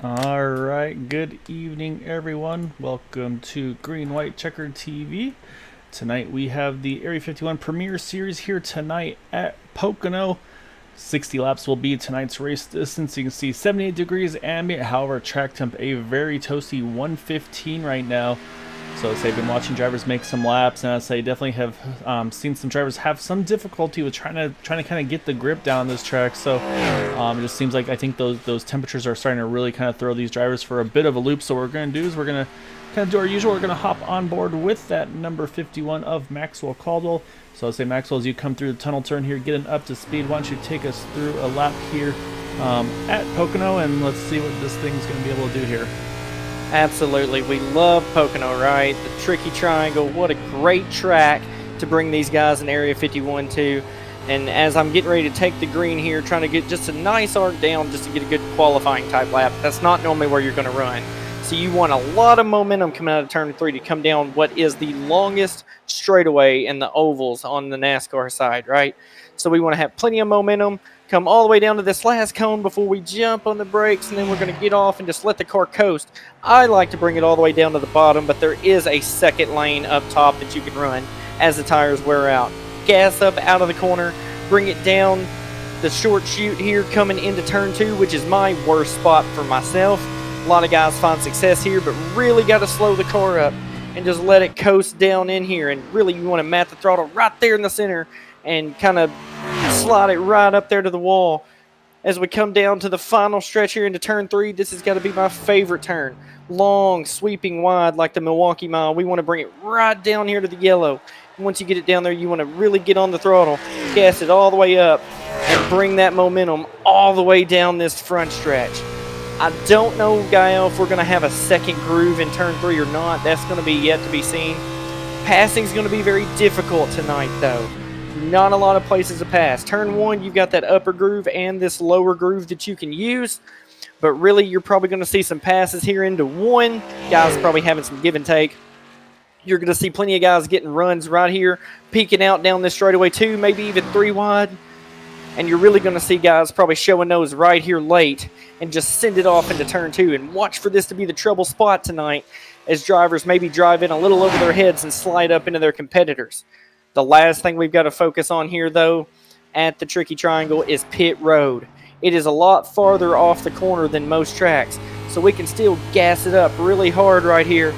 All right, good evening, everyone. Welcome to Green White Checkered TV. Tonight we have the Area 51 Premier Series here tonight at Pocono. 60 laps will be tonight's race distance. You can see 78 degrees ambient, however, track temp a very toasty 115 right now. So as I've been watching drivers make some laps, and as I definitely have seen some drivers have some difficulty with trying to kind of get the grip down on this track. So it just seems like I think those temperatures are starting to really kind of throw these drivers for a bit of a loop. So what we're going to do is we're going to kind of do our usual. We're going to hop on board with that number 51 of Maxwell Caldwell. So I'll say, Maxwell, as you come through the tunnel turn here, getting up to speed, why don't you take us through a lap here at Pocono, and let's see what this thing's going to be able to do here. Absolutely. We love Pocono, right? The tricky triangle. What a great track to bring these guys in Area 51 to. And as I'm getting ready to take the green here, trying to get just a nice arc down just to get a good qualifying type lap, that's not normally where you're going to run. So you want a lot of momentum coming out of turn 3 to come down what is the longest straightaway in the ovals on the NASCAR side, right? So we want to have plenty of momentum, come all the way down to this last cone before we jump on the brakes, and then we're going to get off and just let the car coast. I like to bring it all the way down to the bottom, but there is a second lane up top that you can run as the tires wear out. Gas up out of the corner, bring it down the short chute here coming into turn 2, which is my worst spot for myself. A lot of guys find success here, but really got to slow the car up and just let it coast down in here. And really you want to mat the throttle right there in the center and kind of slide it right up there to the wall. As we come down to the final stretch here into turn 3, this has got to be my favorite turn. Long, sweeping wide like the Milwaukee Mile. We want to bring it right down here to the yellow. And once you get it down there, you want to really get on the throttle, gas it all the way up, and bring that momentum all the way down this front stretch. I don't know, Gael, if we're going to have a second groove in turn 3 or not. That's going to be yet to be seen. Passing is going to be very difficult tonight, though. Not a lot of places to pass. Turn 1, you've got that upper groove and this lower groove that you can use. But really, you're probably going to see some passes here into 1. Guys probably having some give and take. You're going to see plenty of guys getting runs right here, peeking out down this straightaway 2, maybe even 3 wide. And you're really going to see guys probably showing those right here late and just send it off into turn 2. And watch for this to be the trouble spot tonight as drivers maybe drive in a little over their heads and slide up into their competitors. The last thing we've got to focus on here, though, at the tricky triangle is pit road. It is a lot farther off the corner than most tracks, so we can still gas it up really hard right here.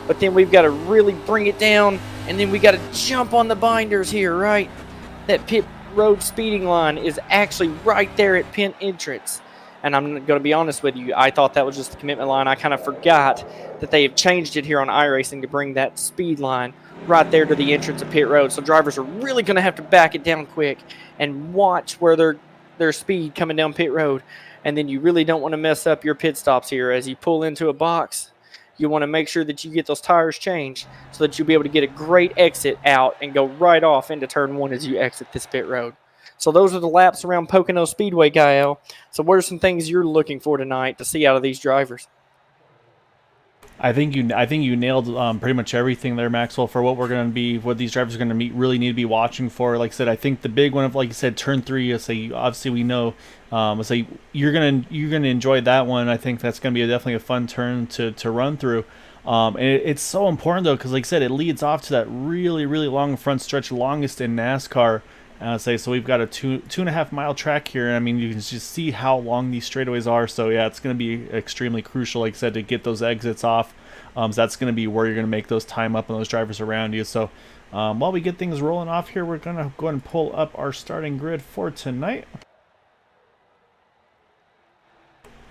But then we've got to really bring it down, and then we got to jump on the binders here, right? That pit road speeding line is actually right there at pit entrance. And I'm going to be honest with you, I thought that was just the commitment line. I kind of forgot that they have changed it here on iRacing to bring that speed line right there to the entrance of pit road. So drivers are really going to have to back it down quick and watch where their speed coming down pit road. And then you really don't want to mess up your pit stops here. As you pull into a box, you want to make sure that you get those tires changed so that you'll be able to get a great exit out and go right off into turn 1 as you exit this pit road. So those are the laps around Pocono Speedway, Gael. So what are some things you're looking for tonight to see out of these drivers? I think you nailed pretty much everything there, Maxwell. For what these drivers are going to really need to be watching for. Like I said, I think the big one of, like you said, turn 3. Obviously we know. You're gonna enjoy that one. I think that's going to be definitely a fun turn to run through. And it's so important though, because like I said, it leads off to that really long front stretch, longest in NASCAR. So we've got a 2.5 mile track here. I mean, you can just see how long these straightaways are. So yeah, it's going to be extremely crucial, like I said, to get those exits off. So that's going to be where you're going to make those time up on those drivers around you. So while we get things rolling off here, we're going to go ahead and pull up our starting grid for tonight.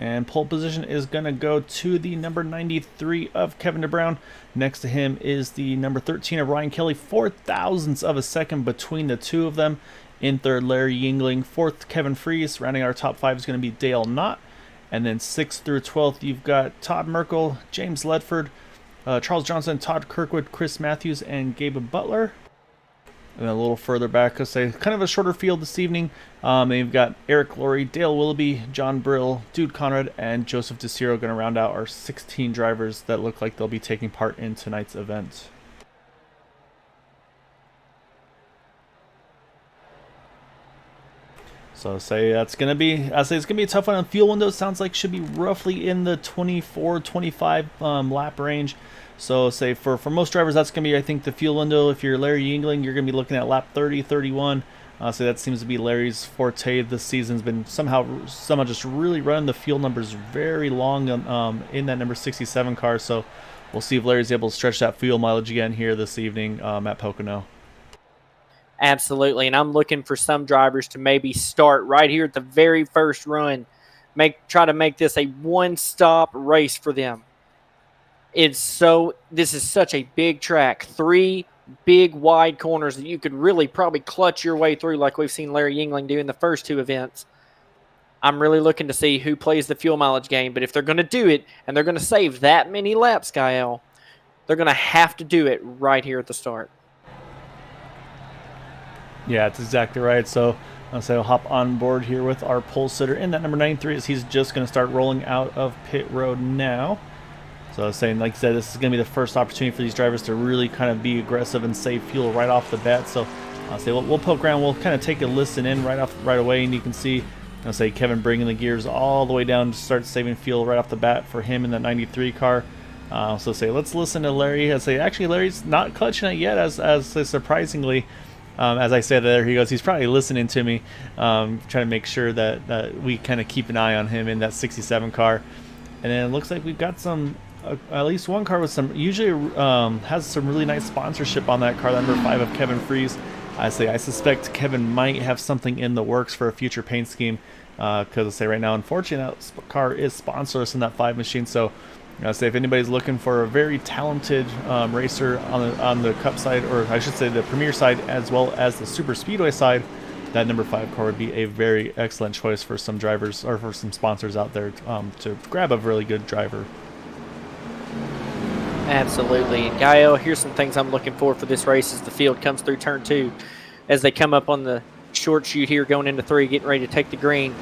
And pole position is going to go to the number 93 of Kevin DeBrown. Next to him is the number 13 of Ryan Kelly. 0.04 of a second between the two of them. In third, Larry Yingling. Fourth, Kevin Freese. Rounding our top 5 is going to be Dale Knott. And then 6th through 12th, you've got Todd Merkel, James Ledford, Charles Johnson, Todd Kirkwood, Chris Matthews, and Gabe Butler. And a little further back, I'll say kind of a shorter field this evening. You've got Eric Laurie, Dale Willoughby, John Brill, Dude Conrad, and Joseph DeCiro going to round out our 16 drivers that look like they'll be taking part in tonight's event. So say that's gonna be, I say it's gonna be a tough one. On fuel window, sounds like should be roughly in the 24, 25 lap range. So say for most drivers, that's gonna be, I think, the fuel window. If you're Larry Yingling, you're gonna be looking at lap 30, 31. So that seems to be Larry's forte this season's been somehow just really running the fuel numbers very long in that number 67 car. So we'll see if Larry's able to stretch that fuel mileage again here this evening at Pocono. Absolutely, and I'm looking for some drivers to maybe start right here at the very first run, try to make this a one-stop race for them. This is such a big track, 3 big wide corners that you could really probably clutch your way through like we've seen Larry Yingling do in the first 2 events. I'm really looking to see who plays the fuel mileage game, but if they're going to do it and they're going to save that many laps, Gael, they're going to have to do it right here at the start. Yeah, that's exactly right. So I'll hop on board here with our pole sitter in that number 93 as he's just going to start rolling out of pit road now. So I was saying, like I said, this is going to be the first opportunity for these drivers to really kind of be aggressive and save fuel right off the bat. So I'll say we'll poke around, we'll kind of take a listen in right away, and you can see I'll say Kevin bringing the gears all the way down to start saving fuel right off the bat for him in that 93 car. So say let's listen to Larry. I say actually Larry's not clutching it yet, as surprisingly. As I said, there he goes. He's probably listening to me, trying to make sure that we kind of keep an eye on him in that 67 car. And then it looks like we've got some, at least one car with some, usually has some really nice sponsorship on that car, that number 5 of Kevin Freeze. I suspect Kevin might have something in the works for a future paint scheme, because I say right now, unfortunately, that car is sponsorless in that 5 machine. So I say if anybody's looking for a very talented racer on the Cup side, or I should say the Premier side, as well as the Super Speedway side, that number 5 car would be a very excellent choice for some drivers or for some sponsors out there to grab a really good driver. Absolutely. And Gael, here's some things I'm looking for this race as the field comes through turn 2. As they come up on the short chute here going into 3, getting ready to take the green.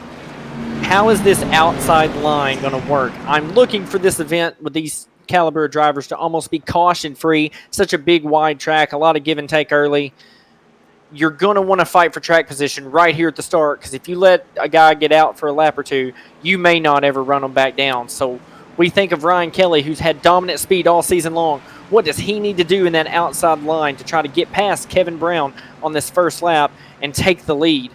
How is this outside line going to work? I'm looking for this event with these caliber drivers to almost be caution-free. Such a big, wide track, a lot of give and take early. You're going to want to fight for track position right here at the start, because if you let a guy get out for a lap or 2, you may not ever run them back down. So we think of Ryan Kelly, who's had dominant speed all season long. What does he need to do in that outside line to try to get past Kevin Brown on this first lap and take the lead?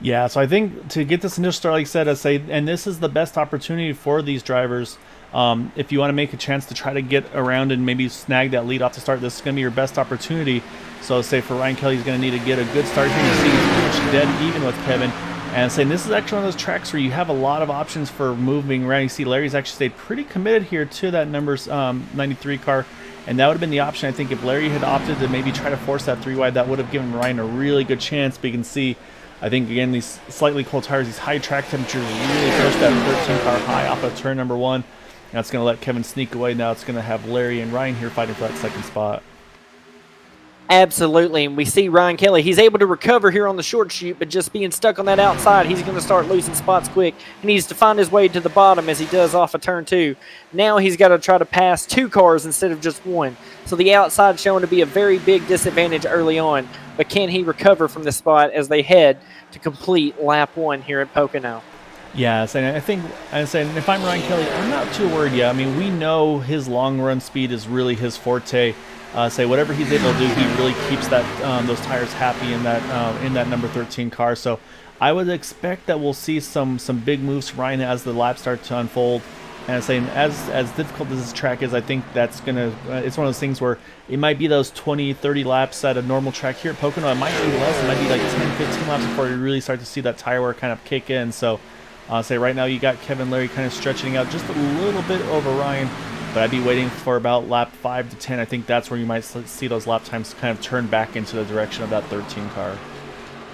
Yeah, so I think to get this initial start, like I said, and this is the best opportunity for these drivers. If you want to make a chance to try to get around and maybe snag that lead off the start, this is going to be your best opportunity. So say for Ryan Kelly, he's going to need to get a good start here. You see he's pretty much dead even with Kevin. And saying this is actually one of those tracks where you have a lot of options for moving around. You see Larry's actually stayed pretty committed here to that number 93 car. And that would have been the option, I think, if Larry had opted to maybe try to force that 3 wide, that would have given Ryan a really good chance. But you can see, I think, again, these slightly cold tires, these high track temperatures really push that 13 car high off of turn number 1. That's going to let Kevin sneak away. Now it's going to have Larry and Ryan here fighting for that second spot. Absolutely, and we see Ryan Kelly. He's able to recover here on the short chute, but just being stuck on that outside, he's going to start losing spots quick. He needs to find his way to the bottom as he does off of turn 2. Now he's got to try to pass 2 cars instead of just 1. So the outside showing to be a very big disadvantage early on, but can he recover from this spot as they head to complete lap 1 here at Pocono? Yes, and I think, if I'm Ryan Kelly, I'm not too worried yet. I mean, we know his long run speed is really his forte. Whatever he's able to do, he really keeps that those tires happy in that number 13 car. So I would expect that we'll see some big moves from Ryan as the laps start to unfold. And as difficult as this track is, I think that's gonna it's one of those things where it might be those 20-30 laps at a normal track. Here at Pocono, it might be less. It might be like 10-15 laps before you really start to see that tire wear kind of kick in. So right now you got Kevin Larry kind of stretching out just a little bit over Ryan. But I'd be waiting for about lap 5 to 10. I think that's where you might see those lap times kind of turn back into the direction of that 13 car.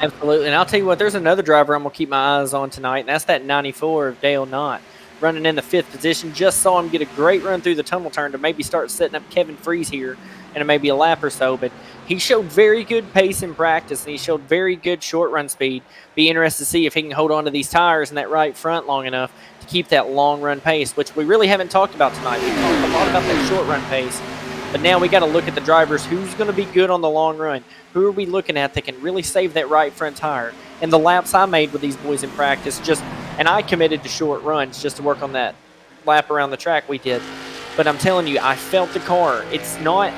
Absolutely. And I'll tell you what, there's another driver I'm going to keep my eyes on tonight, and that's that 94 of Dale Knott. Running in the 5th position. Just saw him get a great run through the tunnel turn to maybe start setting up Kevin Freeze here in maybe a lap or so. But he showed very good pace in practice, and he showed very good short run speed. Be interested to see if he can hold on to these tires in that right front long enough to keep that long run pace, which we really haven't talked about tonight. We've talked a lot about that short run pace, But now we got to look at the drivers. Who's going to be good on the long run? Who are we looking at that can really save that right front tire? And the laps I made with these boys in practice, and I committed to short runs just to work on that lap around the track we did. But I'm telling you, I felt the car. The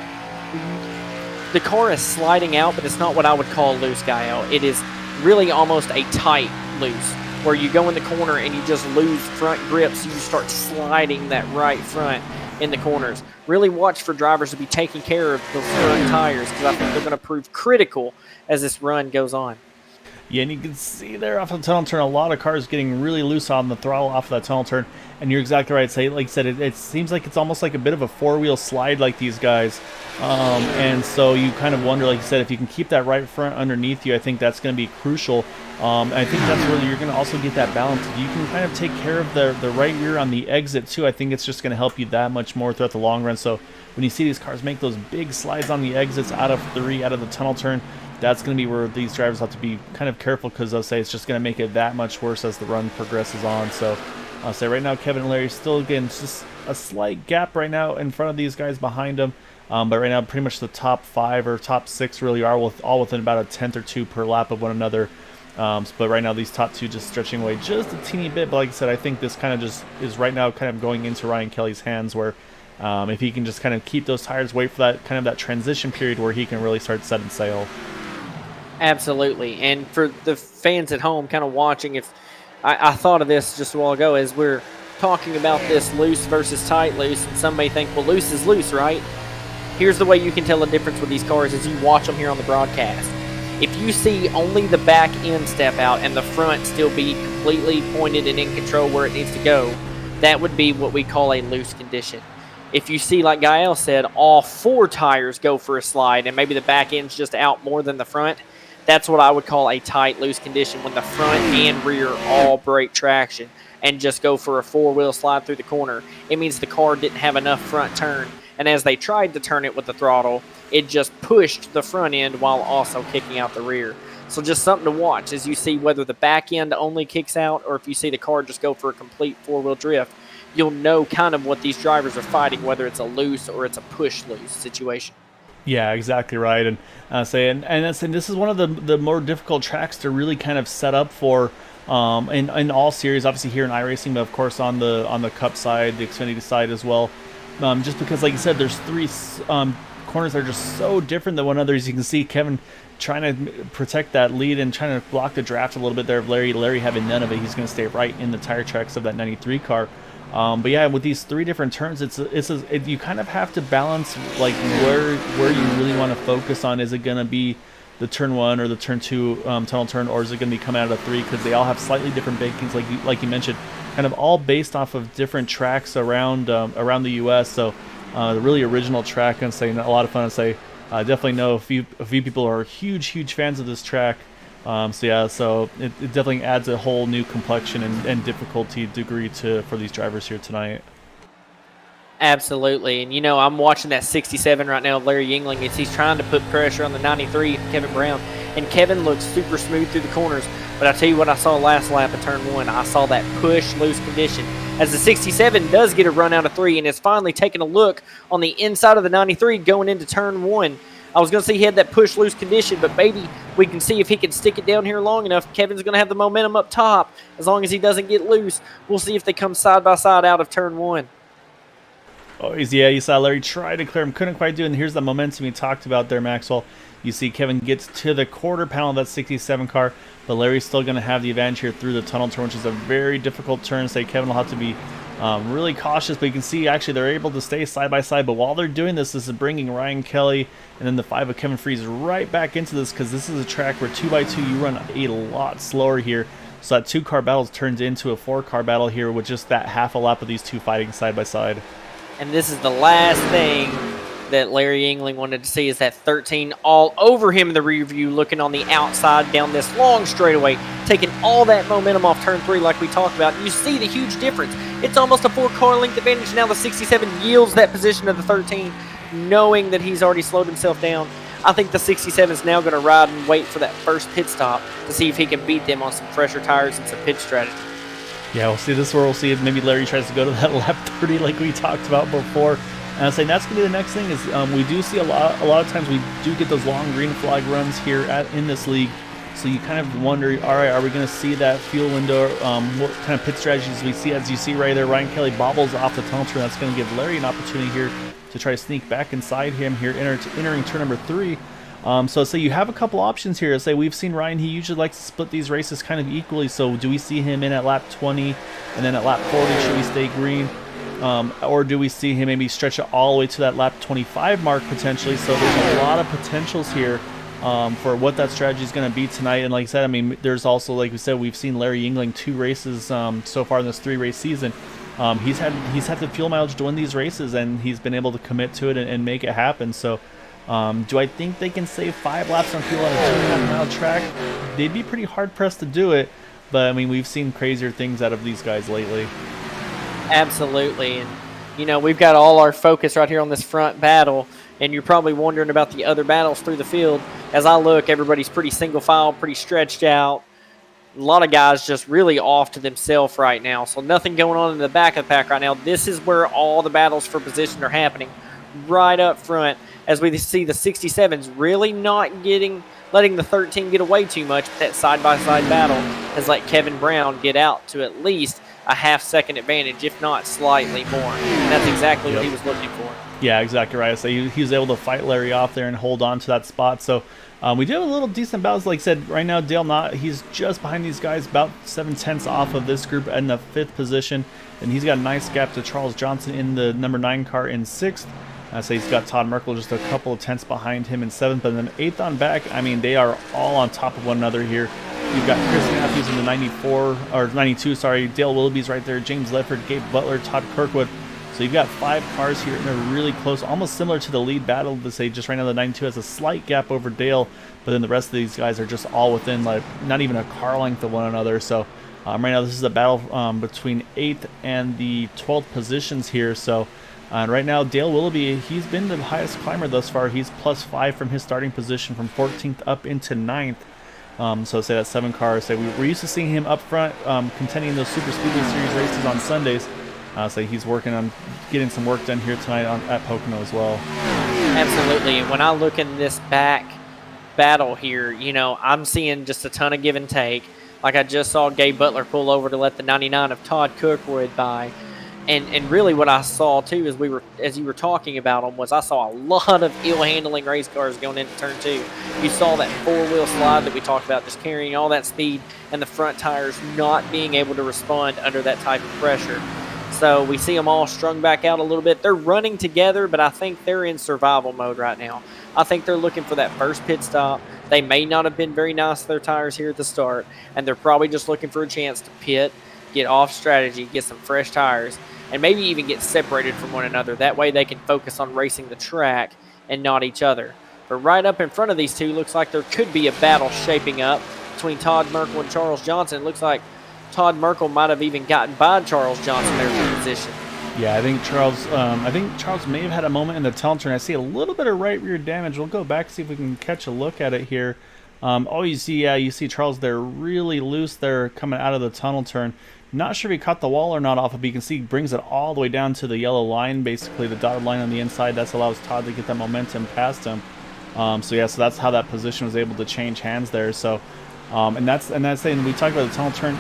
car is sliding out, but it's not what I would call loose, Gael. It is really almost a tight loose, where you go in the corner and you just lose front grip, so you start sliding that right front in the corners. Really watch for drivers to be taking care of those front tires, because I think they're going to prove critical as this run goes on. Yeah, and you can see there off the tunnel turn, a lot of cars getting really loose on the throttle off of that tunnel turn. And you're exactly right. Like you said, it seems like it's almost like a bit of a four-wheel slide like these guys. And so you kind of wonder, like you said, if you can keep that right front underneath you, I think that's going to be crucial. I think that's where you're going to also get that balance. If you can kind of take care of the right rear on the exit too, I think it's just going to help you that much more throughout the long run. So when you see these cars make those big slides on the exits out of the tunnel turn, that's going to be where these drivers have to be kind of careful, because they'll say it's just going to make it that much worse as the run progresses on. So I'll say right now, Kevin and Larry still, again, just a slight gap right now in front of these guys behind them. But right now, pretty much the top 5 or top 6 really are all within about a tenth or two per lap of one another. But right now, these top 2 just stretching away just a teeny bit. But like I said, I think this kind of just is right now kind of going into Ryan Kelly's hands, where if he can just kind of keep those tires, wait for that kind of that transition period where he can really start setting sail. Absolutely. And for the fans at home kind of watching, if I thought of this just a while ago as we're talking about this loose versus tight loose, and some may think, well, loose is loose, right? Here's the way you can tell the difference with these cars as you watch them here on the broadcast. If you see only the back end step out and the front still be completely pointed and in control where it needs to go, that would be what we call a loose condition. If you see, like Gael said, all 4 tires go for a slide and maybe the back end's just out more than the front, that's what I would call a tight, loose condition, when the front and rear all break traction and just go for a 4-wheel slide through the corner. It means the car didn't have enough front turn, and as they tried to turn it with the throttle, it just pushed the front end while also kicking out the rear. So just something to watch as you see whether the back end only kicks out or if you see the car just go for a complete 4-wheel drift. You'll know kind of what these drivers are fighting, whether it's a loose or it's a push-loose situation. Yeah, exactly right. And this is one of the more difficult tracks to really kind of set up for in all series. Obviously here in iRacing, but of course on the Cup side, the Xfinity side as well. Just because, like you said, there's 3 corners that are just so different than one another. As you can see, Kevin trying to protect that lead and trying to block the draft a little bit there of Larry. Larry having none of it. He's going to stay right in the tire tracks of that 93 car. But yeah, with these 3 different turns, you kind of have to balance like where you really want to focus on. Is it going to be the turn 1 or the turn 2 tunnel turn, or is it going to be coming out of 3? Because they all have slightly different bakings, like you mentioned, kind of all based off of different tracks around the U.S. So the really original track, and say a lot of fun. And say definitely know a few people are huge fans of this track. So it definitely adds a whole new complexion and difficulty degree for these drivers here tonight. Absolutely. And, I'm watching that 67 right now of Larry Yingling. He's trying to put pressure on the 93, Kevin Brown. And Kevin looks super smooth through the corners. But I tell you what I saw last lap of turn 1. I saw that push loose condition. As the 67 does get a run out of 3 and is finally taking a look on the inside of the 93 going into turn 1. I was going to say he had that push loose condition, but maybe we can see if he can stick it down here long enough. Kevin's going to have the momentum up top as long as he doesn't get loose. We'll see if they come side by side out of turn 1. Oh, yeah, you saw Larry try to clear him, couldn't quite do it, and here's the momentum he talked about there, Maxwell. You see Kevin gets to the quarter panel of that 67 car, but Larry's still going to have the advantage here through the tunnel turn, which is a very difficult turn. Say Kevin will have to be really cautious, but you can see actually they're able to stay side by side. But while they're doing this, this is bringing Ryan Kelly and then the 5 of Kevin Freeze right back into this, because this is a track where 2x2 you run a lot slower here. So that 2-car battle turns into a 4-car battle here with just that half a lap of these 2 fighting side by side. And this is the last thing that Larry Yingling wanted to see, is that 13 all over him in the rear view, looking on the outside down this long straightaway, taking all that momentum off turn 3 like we talked about. You see the huge difference. It's almost a 4-car length advantage. Now the 67 yields that position to the 13, knowing that he's already slowed himself down. I think the 67 is now going to ride and wait for that first pit stop to see if he can beat them on some fresher tires and some pit strategy. Yeah, we'll see this where we'll see if maybe Larry tries to go to that lap 30 like we talked about before. And I was saying that's going to be the next thing is we do see a lot of times we do get those long green flag runs here in this league. So you kind of wonder, all right, are we going to see that fuel window? What kind of pit strategies we see? As you see right there, Ryan Kelly bobbles off the tunnel turn. That's going to give Larry an opportunity here to try to sneak back inside him here, entering turn number 3. So you have a couple options here. Say we've seen Ryan, he usually likes to split these races kind of equally. So do we see him in at lap 20 and then at lap 40, should we stay green? Or do we see him maybe stretch it all the way to that lap 25 mark potentially? So there's a lot of potentials here for what that strategy is going to be tonight. And like I said, I mean, there's also, like we said, we've seen Larry Yingling 2 races so far in this 3-race season. He's had the fuel mileage to win these races, and he's been able to commit to it and make it happen. So do I think they can save 5 laps on fuel on a 2.5-mile track? They'd be pretty hard pressed to do it, but I mean, we've seen crazier things out of these guys lately. Absolutely. And, you know, we've got all our focus right here on this front battle, and you're probably wondering about the other battles through the field. As I look, everybody's pretty single file, pretty stretched out. A lot of guys just really off to themselves right now. So nothing going on in the back of the pack right now. This is where all the battles for position are happening, right up front, as we see the 67s really not letting the 13 get away too much. But that side-by-side battle has let Kevin Brown get out to at least a half-second advantage, if not slightly more. And that's exactly what he was looking for. Yeah, exactly right. So he was able to fight Larry off there and hold on to that spot. So we do have a little decent battles. Like I said, right now Dale Knott, he's just behind these guys, about 7/10 off of this group in the 5th position. And he's got a nice gap to Charles Johnson in the number 9 car in 6th. So he's got Todd Merkel just a couple of tenths behind him in 7th. But then 8th on back, I mean, they are all on top of one another here. You've got Chris Matthews in the 94, or 92, sorry. Dale Willoughby's right there. James Ledford, Gabe Butler, Todd Kirkwood. So you've got 5 cars here, and they're really close, almost similar to the lead battle. To say just right now, the 92 has a slight gap over Dale, but then the rest of these guys are just all within, like, not even a car length of one another. So right now, this is a battle between 8th and the 12th positions here. So right now, Dale Willoughby, he's been the highest climber thus far. He's +5 from his starting position from 14th up into 9th. So say that's 7 cars. Say we're used to seeing him up front contending those Super Speedway Series races on Sundays. So he's working on getting some work done here tonight at Pocono as well. Absolutely. And when I look in this back battle here, you know, I'm seeing just a ton of give and take. Like I just saw Gabe Butler pull over to let the 99 of Todd Kirkwood by. And really what I saw too as you were talking about them was I saw a lot of ill handling race cars going into turn 2. You saw that 4-wheel slide that we talked about, just carrying all that speed and the front tires not being able to respond under that type of pressure. So we see them all strung back out a little bit. They're running together, but I think they're in survival mode right now. I think they're looking for that first pit stop. They may not have been very nice to their tires here at the start, and they're probably just looking for a chance to pit, get off strategy, get some fresh tires, and maybe even get separated from one another. That way they can focus on racing the track and not each other. But right up in front of these two, looks like there could be a battle shaping up between Todd Merkel and Charles Johnson. It looks like Todd Merkel might have even gotten by Charles Johnson there for position. Yeah, I think Charles may have had a moment in the tunnel turn. I see a little bit of right rear damage. We'll go back and see if we can catch a look at it here. You see Charles there really loose there coming out of the tunnel turn. Not sure if he caught the wall or not off of, but you can see he brings it all the way down to the yellow line, basically the dotted line on the inside. That allows Todd to get that momentum past him. So that's how that position was able to change hands there. So, and that's saying we talked about the tunnel turn.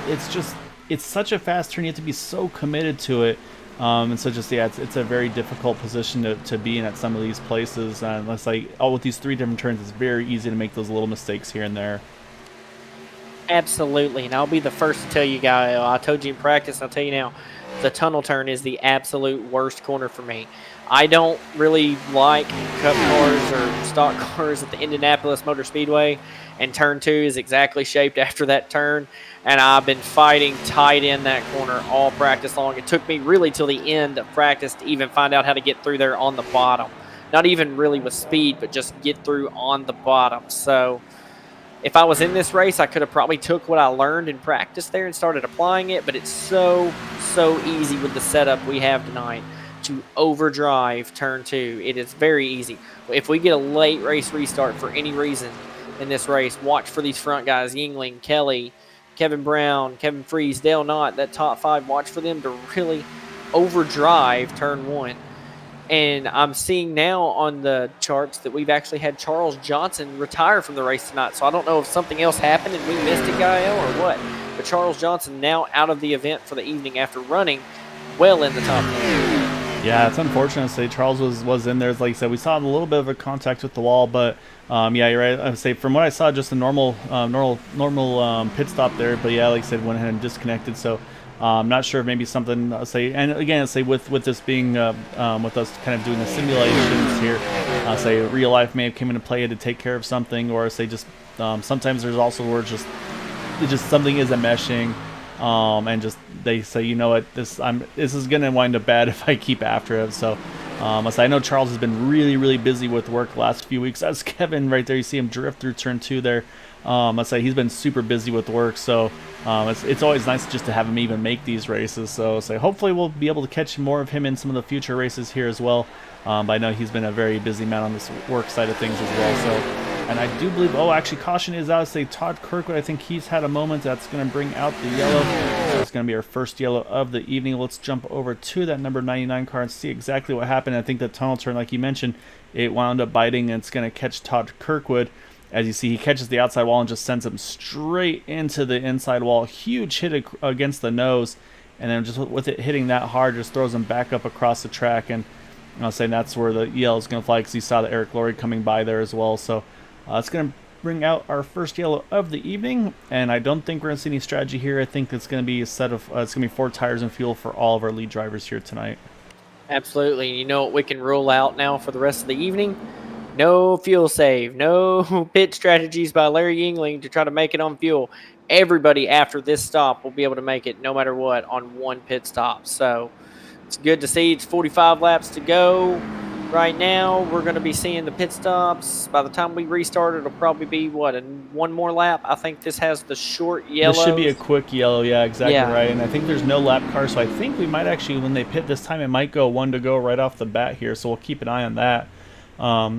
It's such a fast turn. You have to be so committed to it. And so it's a very difficult position to be in at some of these places. Unless with these 3 different turns, it's very easy to make those little mistakes here and there. Absolutely, and I'll be the first to tell you guys, I told you in practice, I'll tell you now, the tunnel turn is the absolute worst corner for me. I don't really like cup cars or stock cars at the Indianapolis Motor Speedway, and turn 2 is exactly shaped after that turn, and I've been fighting tight in that corner all practice long. It took me really till the end of practice to even find out how to get through there on the bottom. Not even really with speed, but just get through on the bottom. So if I was in this race, I could have probably took what I learned in practice there and started applying it, but it's so easy with the setup we have tonight to overdrive turn 2. It is very easy. If we get a late race restart for any reason in this race, watch for these front guys, Yingling, Kelly, Kevin Brown, Kevin Freeze, Dale Knott, that top 5, watch for them to really overdrive turn 1. And I'm seeing now on the charts that we've actually had Charles Johnson retire from the race tonight. So I don't know if something else happened and we missed it, Gael, or what. But Charles Johnson now out of the event for the evening after running well in the top 10. Yeah, it's unfortunate to say Charles was in there. Like you said, we saw a little bit of a contact with the wall, but yeah, you're right. I would say from what I saw, just a normal pit stop there. But yeah, like I said, went ahead and disconnected. So I'm not sure if maybe something say, and again, say with this being with us kind of doing the simulations here, say real life may have came into play to take care of something, or say just sometimes there's also where just something isn't meshing. And just they say, you know what, this is gonna wind up bad if I keep after it. So I know Charles has been really busy with work the last few weeks. That's Kevin right there. You see him drift through turn 2 there. I say he's been super busy with work. So it's always nice just to have him even make these races. So hopefully we'll be able to catch more of him in some of the future races here as well. But I know he's been a very busy man on this work side of things as well. So. And I do believe, actually, caution is out. Say Todd Kirkwood, I think he's had a moment that's going to bring out the yellow. So it's going to be our first yellow of the evening. Let's jump over to that number 99 car and see exactly what happened. I think the tunnel turn, like you mentioned, it wound up biting, and it's going to catch Todd Kirkwood. As you see, he catches the outside wall and just sends him straight into the inside wall. Huge hit against the nose, and then just with it hitting that hard, just throws him back up across the track. And I'll say that's where the yellow is going to fly, because you saw the Eric Laurie coming by there as well. So it's going to bring out our first yellow of the evening, and I don't think we're going to see any strategy here. I think it's going to be a set of it's going to be 4 tires and fuel for all of our lead drivers here tonight. Absolutely. You know what we can rule out now for the rest of the evening? No fuel save, no pit strategies by Larry Yingling to try to make it on fuel. Everybody after this stop will be able to make it no matter what on one pit stop. So it's good to see. It's 45 laps to go. Right now, we're going to be seeing the pit stops. By the time we restart, it'll probably be, one more lap? I think this has the short yellow. This should be a quick yellow, yeah, exactly right. And I think there's no lap car, so I think we might actually, when they pit this time, it might go 1 to go right off the bat here, so we'll keep an eye on that.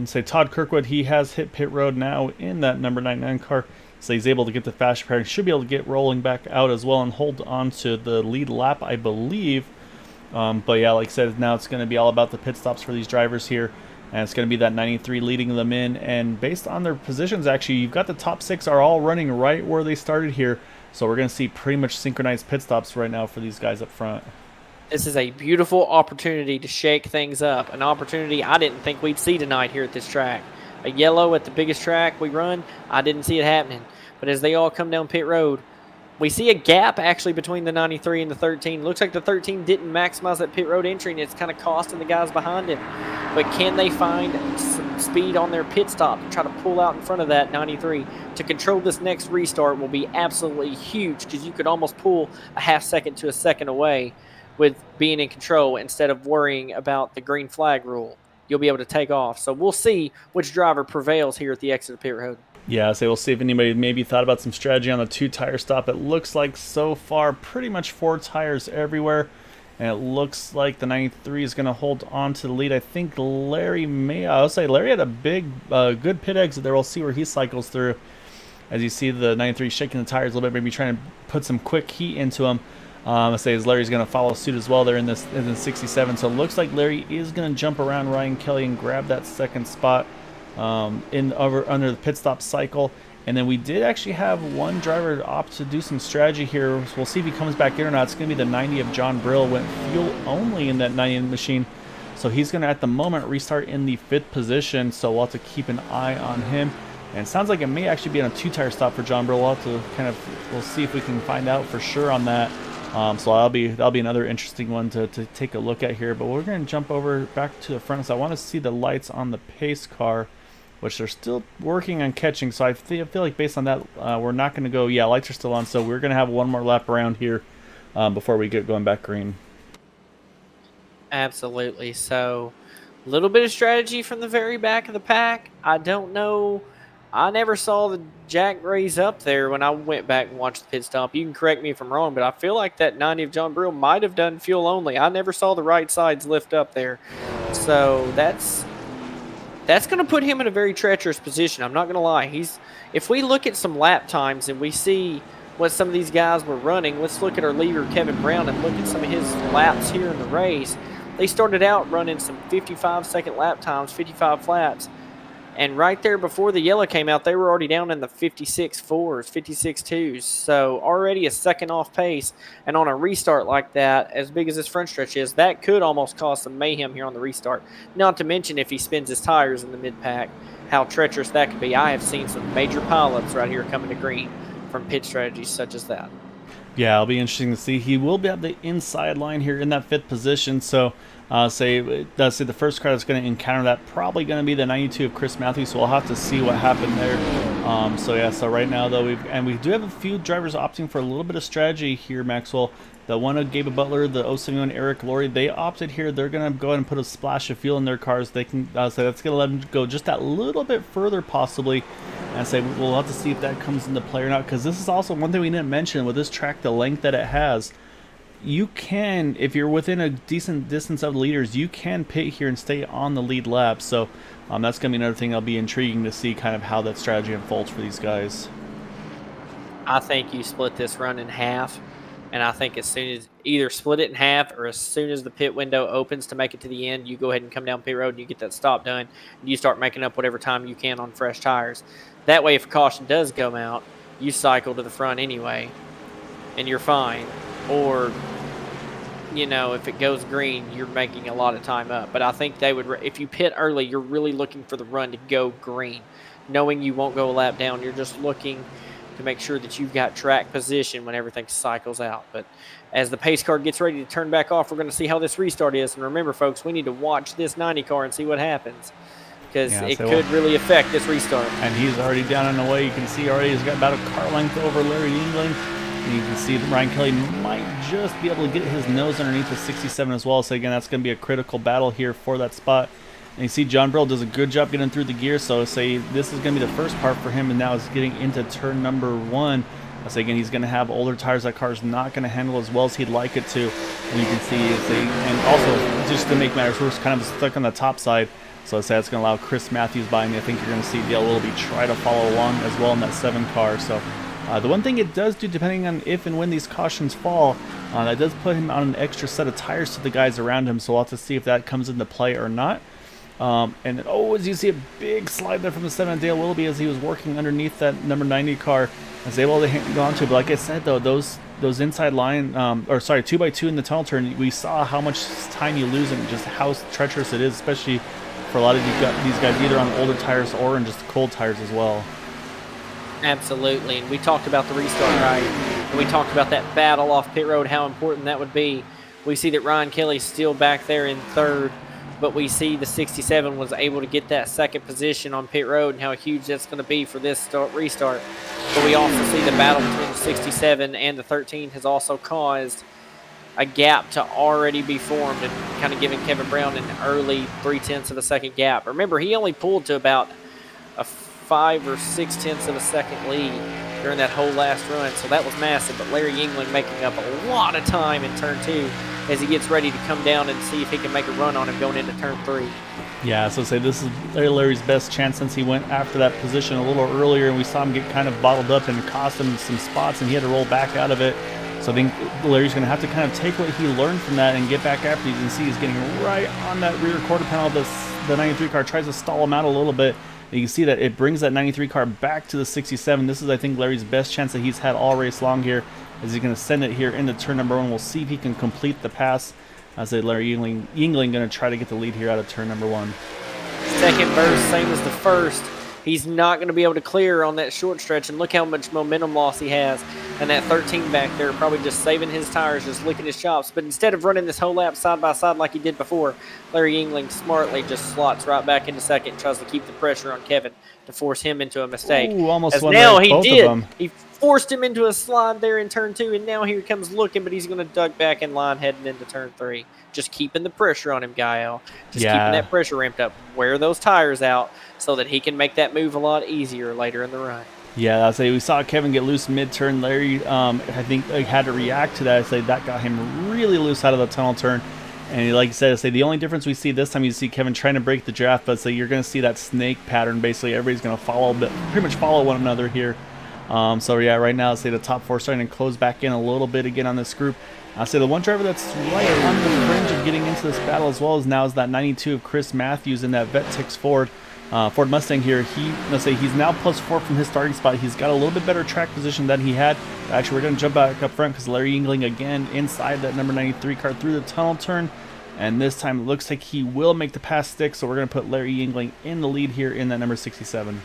Say Todd Kirkwood, he has hit pit road now in that number 99 car, so he's able to get the fast repair and should be able to get rolling back out as well and hold on to the lead lap, I believe. But yeah, like I said, now it's going to be all about the pit stops for these drivers here, and it's going to be that 93 leading them in. And based on their positions, actually, you've got the top 6 are all running right where they started here, so we're going to see pretty much synchronized pit stops right now for these guys up front. This is a beautiful opportunity to shake things up, an opportunity I didn't think we'd see tonight here at this track. A yellow at the biggest track we run, I didn't see it happening. But as they all come down pit road, we see a gap actually between the 93 and the 13. Looks like the 13 didn't maximize that pit road entry, and it's kind of costing the guys behind him. But can they find some speed on their pit stop to try to pull out in front of that 93 to control this next restart will be absolutely huge, because you could almost pull a half second to a second away with being in control instead of worrying about the green flag rule. You'll be able to take off. So we'll see which driver prevails here at the exit of pit road. Yeah, so we'll see if anybody maybe thought about some strategy on the 2-tire stop. It looks like so far pretty much 4 tires everywhere, and it looks like the 93 is going to hold on to the lead. I think Larry I'll say Larry had a big, good pit exit there. We'll see where he cycles through. As you see the 93 shaking the tires a little bit, maybe trying to put some quick heat into him. I say as Larry's going to follow suit as well there in the 67. So it looks like Larry is going to jump around Ryan Kelly and grab that second spot under the pit stop cycle. And then we did actually have one driver opt to do some strategy here. So we'll see if he comes back in or not. It's going to be the 90 of John Brill. Went fuel only in that 90 machine. So he's going to, at the moment, restart in the 5th position. So we'll have to keep an eye on him. And it sounds like it may actually be on a 2-tire stop for John Brill. We'll have to we'll see if we can find out for sure on that. So that'll be another interesting one to take a look at here. But we're going to jump over back to the front. So I want to see the lights on the pace car, which they're still working on catching. So I feel like based on that, we're not going to go, yeah, lights are still on. So we're going to have one more lap around here before we get going back green. Absolutely. So a little bit of strategy from the very back of the pack. I don't know. I never saw the jack raise up there when I went back and watched the pit stop. You can correct me if I'm wrong, but I feel like that 90 of John Brill might have done fuel only. I never saw the right sides lift up there. So that's going to put him in a very treacherous position. I'm not going to lie. If we look at some lap times and we see what some of these guys were running, let's look at our leader, Kevin Brown, and look at some of his laps here in the race. They started out running some 55-second lap times, 55 flaps. And right there before the yellow came out, they were already down in the 56 fours, 56 twos. So already a second off pace. And on a restart like that, as big as this front stretch is, that could almost cause some mayhem here on the restart. Not to mention if he spins his tires in the mid-pack, how treacherous that could be. I have seen some major pileups right here coming to green from pit strategies such as that. Yeah, it'll be interesting to see. He will be at the inside line here in that 5th position. So, say the first car that's going to encounter that probably going to be the 92 of Chris Matthews. So we'll have to see what happened there. So right now though we do have a few drivers opting for a little bit of strategy here, Maxwell. The one of Gabe Butler, the 071 Eric Laurie, they opted here. They're going to go ahead and put a splash of fuel in their cars. They can so that's going to let them go just that little bit further possibly. And say we'll have to see if that comes into play or not, because this is also one thing we didn't mention with this track, the length that it has. You can, if you're within a decent distance of leaders, you can pit here and stay on the lead lap. So that's going to be another thing that'll be intriguing to see kind of how that strategy unfolds for these guys. I think you split this run in half, and I think as soon as either split it in half or as soon as the pit window opens to make it to the end, you go ahead and come down pit road and you get that stop done, and you start making up whatever time you can on fresh tires. That way, if a caution does come out, you cycle to the front anyway, and you're fine. Or, you know, if it goes green, you're making a lot of time up. But I think they would, if you pit early, you're really looking for the run to go green. Knowing you won't go a lap down, you're just looking to make sure that you've got track position when everything cycles out. But as the pace car gets ready to turn back off, we're going to see how this restart is. And remember, folks, we need to watch this 90 car and see what happens, because it could really affect this restart. And he's already down and away. You can see already he's got about a car length over Larry England. And you can see that Ryan Kelly might just be able to get his nose underneath the 67 as well. So again, that's going to be a critical battle here for that spot. And you see John Brill does a good job getting through the gear. So say this is going to be the first part for him, and now is getting into turn number 1. So again, he's going to have older tires. That car's not going to handle as well as he'd like it to. And you can see, and also just to make matters worse, kind of stuck on the top side. So I say that's going to allow Chris Matthews by me. I think you're going to see Dale Willoughby try to follow along as well in that 7 car. So the one thing it does do, depending on if and when these cautions fall, that does put him on an extra set of tires to the guys around him. So we'll have to see if that comes into play or not. And as you see a big slide there from the 7 of Dale Willoughby as he was working underneath that number 90 car, was able to hang on to it. But like I said, though, those inside line, 2x2 in the tunnel turn, we saw how much time you lose and just how treacherous it is, especially for a lot of these guys, either on older tires or in just cold tires as well. Absolutely, and we talked about the restart, right? And we talked about that battle off pit road, how important that would be. We see that Ryan Kelly's still back there in 3rd, but we see the 67 was able to get that 2nd position on pit road and how huge that's going to be for this restart. But we also see the battle between the 67 and the 13 has also caused a gap to already be formed and kind of giving Kevin Brown an early 0.3 of a second gap. Remember, he only pulled to about a 5 or 6/10 of a second lead during that whole last run, so that was massive. But Larry Yingling making up a lot of time in turn 2 as he gets ready to come down and see if he can make a run on him going into turn 3. Yeah, so say this is Larry's best chance since he went after that position a little earlier, and we saw him get kind of bottled up and it cost him some spots, and he had to roll back out of it. So I think Larry's going to have to kind of take what he learned from that and get back after. You can see he's getting right on that rear quarter panel. The 93 car tries to stall him out a little bit. And you can see that it brings that 93 car back to the 67. This is, I think, Larry's best chance that he's had all race long here. As he's going to send it here into turn number 1. We'll see if he can complete the pass. I said Larry Yingling going to try to get the lead here out of turn number 1. Second burst, same as the first. He's not going to be able to clear on that short stretch, and look how much momentum loss he has. And that 13 back there probably just saving his tires, just licking his chops. But instead of running this whole lap side by side like he did before, Larry Yingling smartly just slots right back into second and tries to keep the pressure on Kevin to force him into a mistake. Ooh, almost as one now right, he both did. of them. He forced him into a slide there in turn 2, and now here he comes looking, but he's going to duck back in line heading into turn 3. Just keeping the pressure on him, Gael. Just keeping that pressure ramped up. Wear those tires out so that he can make that move a lot easier later in the run. Yeah, I say we saw Kevin get loose mid-turn. Larry, I think, had to react to that. I say that got him really loose out of the tunnel turn. And like you said, I say the only difference we see this time, you see Kevin trying to break the draft, but so you're going to see that snake pattern. Basically, everybody's going to pretty much follow one another here. So yeah, right now, say the top 4 starting to close back in a little bit again on this group. I'll say the one driver that's right on the fringe of getting into this battle as well as now is that 92 of Chris Matthews in that Vettix Ford Mustang here. Let's say he's now +4 from his starting spot. He's got a little bit better track position than he had. Actually, we're going to jump back up front because Larry Yingling again inside that number 93 car through the tunnel turn. And this time it looks like he will make the pass stick. So we're going to put Larry Yingling in the lead here in that number 67.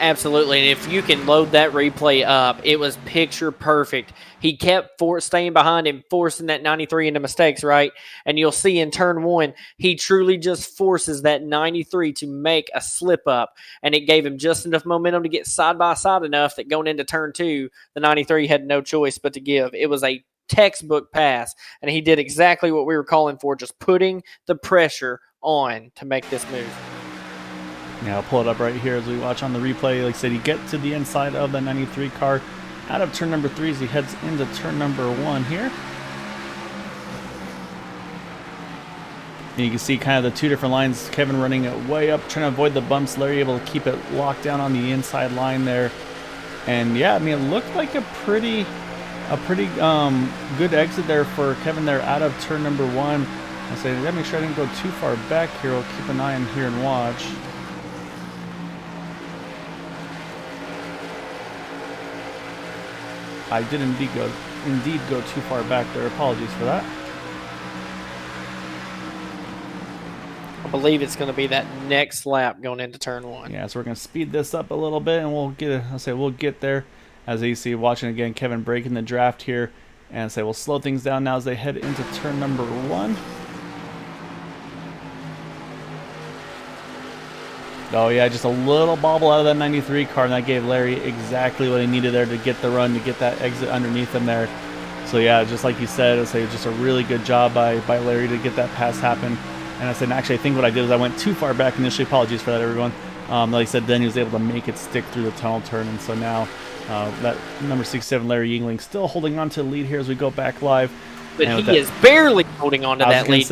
Absolutely, and if you can load that replay up, it was picture perfect. He kept staying behind him, forcing that 93 into mistakes, right? And you'll see in turn 1, he truly just forces that 93 to make a slip up, and it gave him just enough momentum to get side by side enough that going into turn 2, the 93 had no choice but to give. It was a textbook pass, and he did exactly what we were calling for, just putting the pressure on to make this move. Yeah, I'll pull it up right here as we watch on the replay. Like I said, he gets to the inside of the 93 car out of turn number 3 as he heads into turn number 1 here. And you can see kind of the 2 different lines. Kevin running it way up, trying to avoid the bumps. Larry able to keep it locked down on the inside line there. And yeah, I mean, it looked like a pretty good exit there for Kevin there out of turn number 1. I say, I gotta make sure I didn't go too far back here. We'll keep an eye on here and watch. I did indeed go too far back there. Apologies for that. I believe it's going to be that next lap going into turn 1. Yeah, so we're going to speed this up a little bit, and we'll get there. As you see, watching again, Kevin breaking the draft here, and we'll slow things down now as they head into turn number 1. Oh yeah, just a little bobble out of that 93 car, and that gave Larry exactly what he needed there to get the run, to get that exit underneath him there. So yeah, just like you said, it was just a really good job by Larry to get that pass happen. And actually, I think what I did is I went too far back initially. Apologies for that, everyone. Like I said, then he was able to make it stick through the tunnel turn, and so now that number 67 Larry Yingling still holding on to the lead here as we go back live. But he is barely holding on to that lead.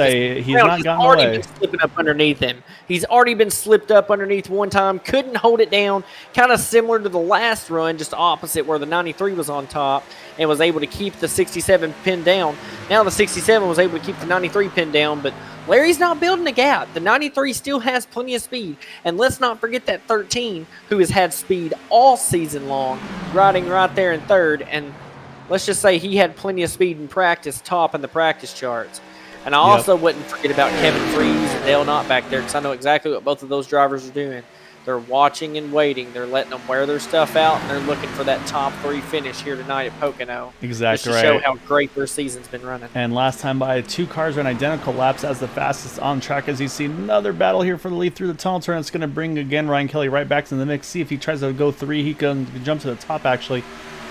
He's not gotten away. Been slipping up underneath him. He's already been slipped up underneath one time. Couldn't hold it down. Kind of similar to the last run, just opposite where the 93 was on top and was able to keep the 67 pinned down. Now the 67 was able to keep the 93 pinned down, but Larry's not building a gap. The 93 still has plenty of speed. And let's not forget that 13, who has had speed all season long, riding right there in third. And let's just say he had plenty of speed in practice, top in the practice charts. And I also wouldn't forget about Kevin Freeze and Dale Knott back there, because I know exactly what both of those drivers are doing. They're watching and waiting. They're letting them wear their stuff out, and they're looking for that top 3 finish here tonight at Pocono. Exactly just to show how great their season's been running. And last time by, 2 cars ran identical laps as the fastest on track. As you see, another battle here for the lead through the tunnel turn. It's going to bring, again, Ryan Kelly right back to the mix. See if he tries to go 3. He can jump to the top, actually.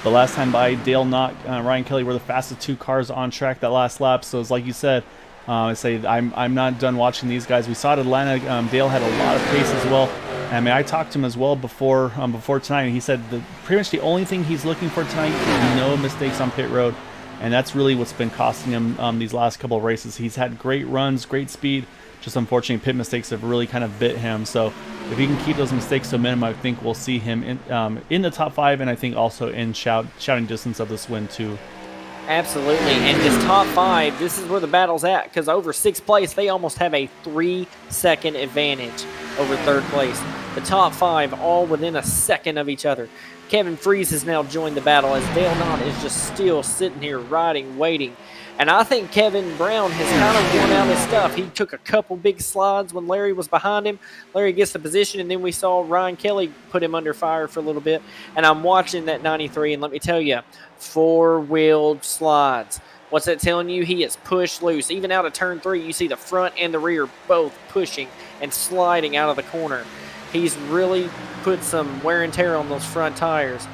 The last time by, Dale Knott, Ryan Kelly were the fastest 2 cars on track that last lap. So it's like you said, I'm not done watching these guys. We saw at Atlanta, Dale had a lot of pace as well. I mean, I talked to him as well before tonight, and he said pretty much the only thing he's looking for tonight is no mistakes on pit road, and that's really what's been costing him these last couple of races. He's had great runs, great speed, just unfortunately pit mistakes have really kind of bit him. So if he can keep those mistakes to a minimum, I think we'll see him in the top 5, and I think also in shouting distance of this win too. Absolutely, and this top 5, this is where the battle's at, because over 6th place, they almost have a 3-second advantage over 3rd place. The top 5 all within a second of each other. Kevin Freeze has now joined the battle as Dale Knott is just still sitting here riding, waiting. And I think Kevin Brown has kind of worn out his stuff. He took a couple big slides when Larry was behind him. Larry gets the position, and then we saw Ryan Kelly put him under fire for a little bit. And I'm watching that 93, and let me tell you, 4-wheeled slides. What's that telling you? He is pushed loose. Even out of turn 3, you see the front and the rear both pushing and sliding out of the corner. He's really put some wear and tear on those front tires.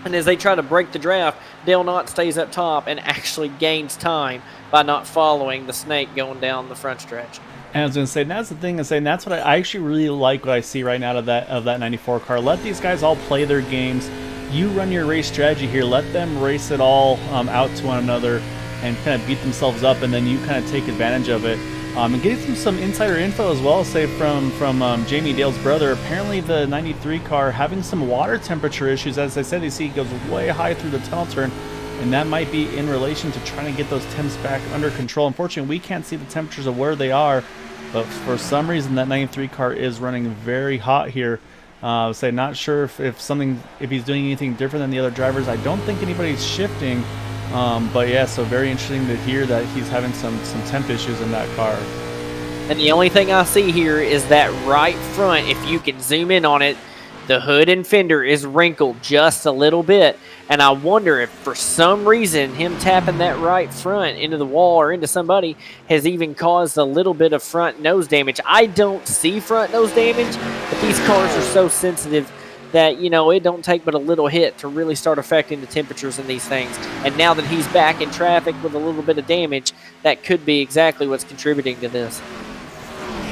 And as they try to break the draft, Dale Knott stays up top and actually gains time by not following the snake going down the front stretch. And I was going to say, that's the thing to say, and that's what I actually really like what I see right now of that 94 car. Let these guys all play their games. You run your race strategy here. Let them race it all out to one another and kind of beat themselves up, and then you kind of take advantage of it. And getting some insider info as well, say from Jamie Dale's brother. Apparently, the 93 car having some water temperature issues. As I said, you see it goes way high through the tunnel turn, and that might be in relation to trying to get those temps back under control. Unfortunately, we can't see the temperatures of where they are, but for some reason, that 93 car is running very hot here. Say not sure if he's doing anything different than the other drivers. I don't think anybody's shifting. But yeah, so very interesting to hear that he's having some temp issues in that car. And the only thing I see here is that right front, if you can zoom in on it, the hood and fender is wrinkled just a little bit. And I wonder if for some reason him tapping that right front into the wall or into somebody has even caused a little bit of front nose damage. I don't see front nose damage, but these cars are so sensitive that, you know, it don't take but a little hit to really start affecting the temperatures in these things. And now that he's back in traffic with a little bit of damage, that could be exactly what's contributing to this.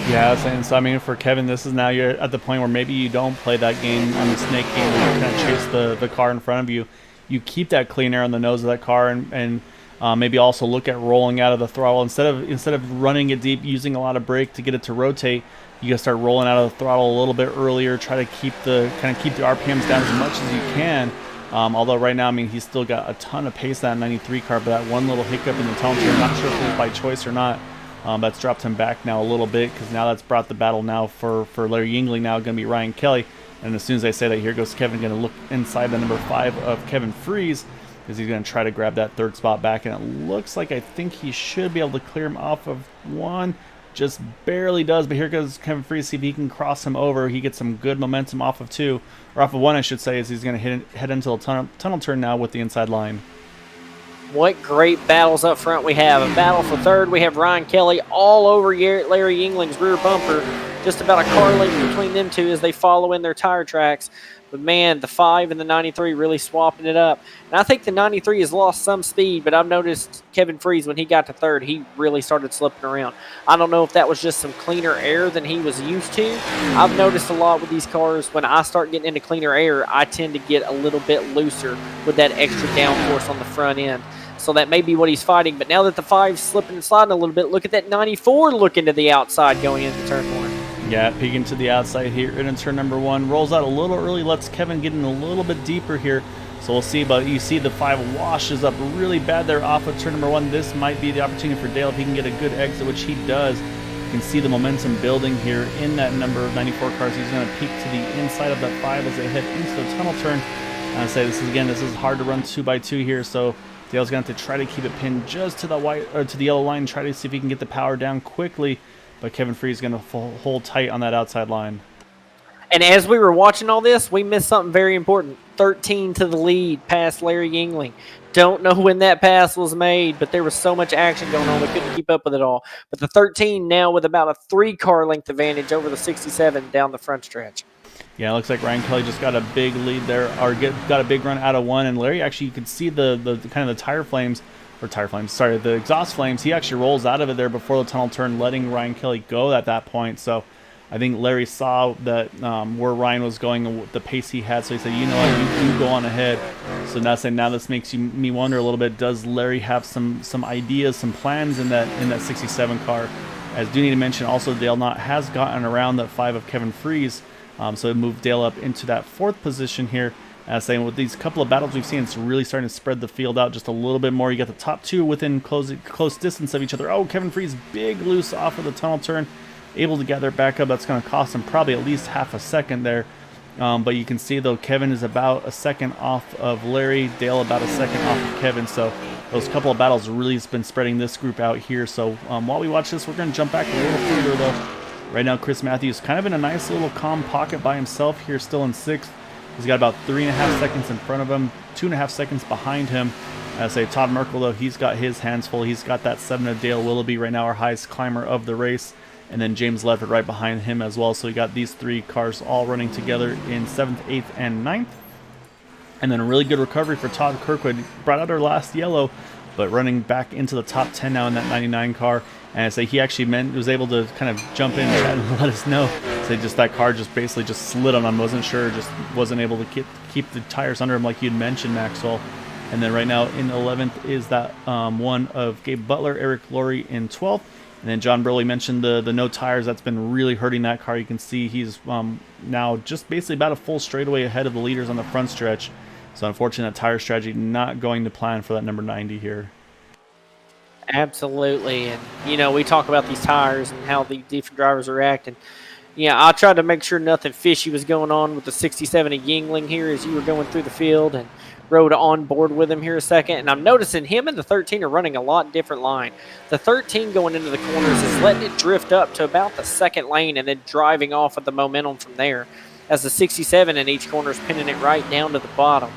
Yeah, and so I mean, for Kevin, this is now you're at the point where maybe you don't play that game on the snake game where you kind of chase the car in front of you. You keep that clean air on the nose of that car, and maybe also look at rolling out of the throttle instead of running it deep, using a lot of brake to get it to rotate. You gotta start rolling out of the throttle a little bit earlier. Try to keep the RPMs down as much as you can. Although right now, I mean, he's still got a ton of pace that 93 car, but that one little hiccup in the tunnel turn, not sure if it was by choice or not. That's dropped him back now a little bit, because now that's brought the battle now for Larry Yingling. Now going to be Ryan Kelly, and as soon as I say that, here goes Kevin, going to look inside the number 5 of Kevin Freeze, because he's going to try to grab that third spot back, and it looks like I think he should be able to clear him off of 1. Just barely does, but here goes Kevin Freeze. See if he can cross him over. He gets some good momentum off of 2, or off of 1, I should say, as he's going to head into the tunnel turn now with the inside line. What great battles up front we have. A battle for third. We have Ryan Kelly all over Larry Yingling's rear bumper. Just about a car length between them two as they follow in their tire tracks. But man, the 5 and the 93 really swapping it up. And I think the 93 has lost some speed, but I've noticed Kevin Freeze, when he got to third, he really started slipping around. I don't know if that was just some cleaner air than he was used to. I've noticed a lot with these cars, when I start getting into cleaner air, I tend to get a little bit looser with that extra downforce on the front end. So that may be what he's fighting. But now that the 5's slipping and sliding a little bit, look at that 94 looking to the outside going into turn 1. Yeah, peeking to the outside here in turn number 1. Rolls out a little early, lets Kevin get in a little bit deeper here. So we'll see, but you see the 5 washes up really bad there off of turn number 1. This might be the opportunity for Dale if he can get a good exit, which he does. You can see the momentum building here in that number of 94 cars. He's going to peek to the inside of that 5 as they head into the tunnel turn. And I say this is hard to run 2x2 here, so Dale's going to have to try to keep it pinned just to the to the yellow line, try to see if he can get the power down quickly. But Kevin Freeze is going to hold tight on that outside line. And as we were watching all this, we missed something very important. 13 to the lead past Larry Yingling. Don't know when that pass was made, but there was so much action going on, we couldn't keep up with it all. But the 13 now with about a 3-car length advantage over the 67 down the front stretch. Yeah, it looks like Ryan Kelly just got a big lead there, or got a big run out of 1. And Larry, actually, you could see the kind of the exhaust flames. He actually rolls out of it there before the tunnel turn, letting Ryan Kelly go at that point. So I think Larry saw that where Ryan was going and the pace he had, so he said, you know what, you go on ahead. So now this makes me wonder a little bit, does Larry have some ideas, some plans in that 67 car? As do need to mention also, Dale Knott has gotten around that 5 of Kevin Freeze, so it moved Dale up into that 4th position here. Saying with these couple of battles we've seen, it's really starting to spread the field out just a little bit more. You got the top 2 within close distance of each other. Oh, Kevin Freeze, big loose off of the tunnel turn, able to gather back up. That's going to cost him probably at least half a second there. But you can see, though, Kevin is about a second off of Larry, Dale about a second off of Kevin. So those couple of battles really has been spreading this group out here. So while we watch this, we're going to jump back a little further, though. Right now, Chris Matthews kind of in a nice little calm pocket by himself here, still in 6th. He's got about 3.5 seconds in front of him, 2.5 seconds behind him. I say Todd Merkel, though, he's got his hands full. He's got that 7 of Dale Willoughby right now, our highest climber of the race. And then James Levitt right behind him as well. So we got these 3 cars all running together in 7th, 8th, and 9th. And then a really good recovery for Todd Kirkwood. Brought out our last yellow, but running back into the top 10 now in that 99 car. And I say he actually was able to kind of jump in and let us know. So that car just basically just slid on him. Wasn't sure, just wasn't able to keep the tires under him like you'd mentioned, Maxwell. And then right now in 11th is that one of Gabe Butler, Eric Laurie in 12th. And then John Burley mentioned the no tires. That's been really hurting that car. You can see he's now just basically about a full straightaway ahead of the leaders on the front stretch. So unfortunately, that tire strategy not going to plan for that number 90 here. Absolutely. And, you know, we talk about these tires and how the different drivers are acting. Yeah, I tried to make sure nothing fishy was going on with the 67 of Yingling here as you were going through the field, and rode on board with him here a second. And I'm noticing him and the 13 are running a lot different line. The 13 going into the corners is letting it drift up to about the second lane and then driving off with the momentum from there, as the 67 in each corner is pinning it right down to the bottom.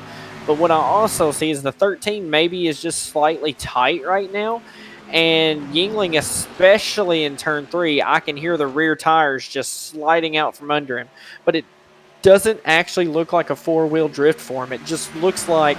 But what I also see is the 13 maybe is just slightly tight right now. And Yingling, especially in turn 3, I can hear the rear tires just sliding out from under him. But it doesn't actually look like a four-wheel drift for him. It just looks like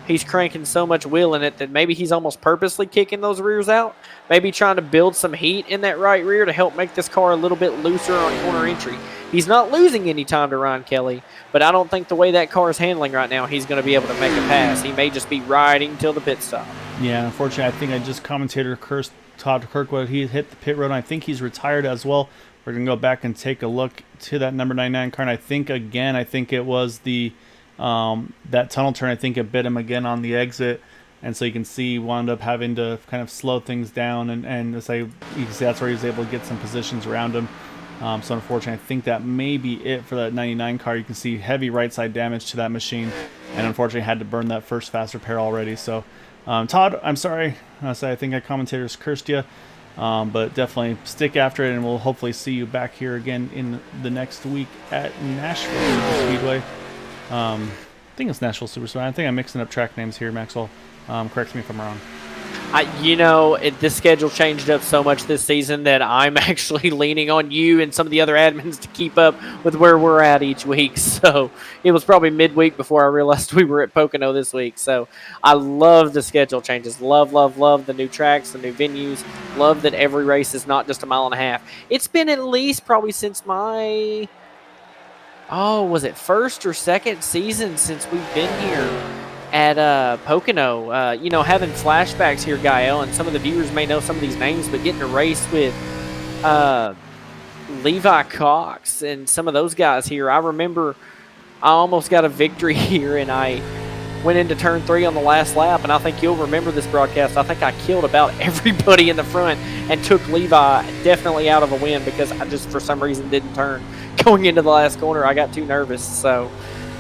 he's cranking so much wheel in it that maybe he's almost purposely kicking those rears out. Maybe trying to build some heat in that right rear to help make this car a little bit looser on corner entry. He's not losing any time to Ryan Kelly, but I don't think the way that car is handling right now, he's going to be able to make a pass. He may just be riding till the pit stop. Yeah, unfortunately, I think I just commentator cursed Todd Kirkwood. He hit the pit road, and I think he's retired as well. We're going to go back and take a look to that number 99 car, and I think it was the that tunnel turn. I think it bit him again on the exit, and so you can see he wound up having to kind of slow things down, and say you can see that's where he was able to get some positions around him. So unfortunately, I think that may be it for that 99 car. You can see heavy right side damage to that machine, and unfortunately had to burn that first fast repair already. So Todd, I'm sorry. I think our commentators cursed you. But definitely stick after it, and we'll hopefully see you back here again in the next week at Nashville Super Speedway. I think it's Nashville Super Speedway. I think I'm mixing up track names here, Maxwell. Correct me if I'm wrong. The schedule changed up so much this season that I'm actually leaning on you and some of the other admins to keep up with where we're at each week. So it was probably midweek before I realized we were at Pocono this week. So I love the schedule changes. Love the new tracks, the new venues. Love that every race is not just a mile and a half. It's been at least probably since my, was it first or second season since we've been here at Pocono. Having flashbacks here, Gael, and some of the viewers may know some of these names, but getting to race with Levi Cox and some of those guys here. I remember I almost got a victory here, and I went into turn 3 on the last lap, and I think you'll remember this broadcast. I think I killed about everybody in the front and took Levi definitely out of a win because I just, for some reason, didn't turn. Going into the last corner, I got too nervous, so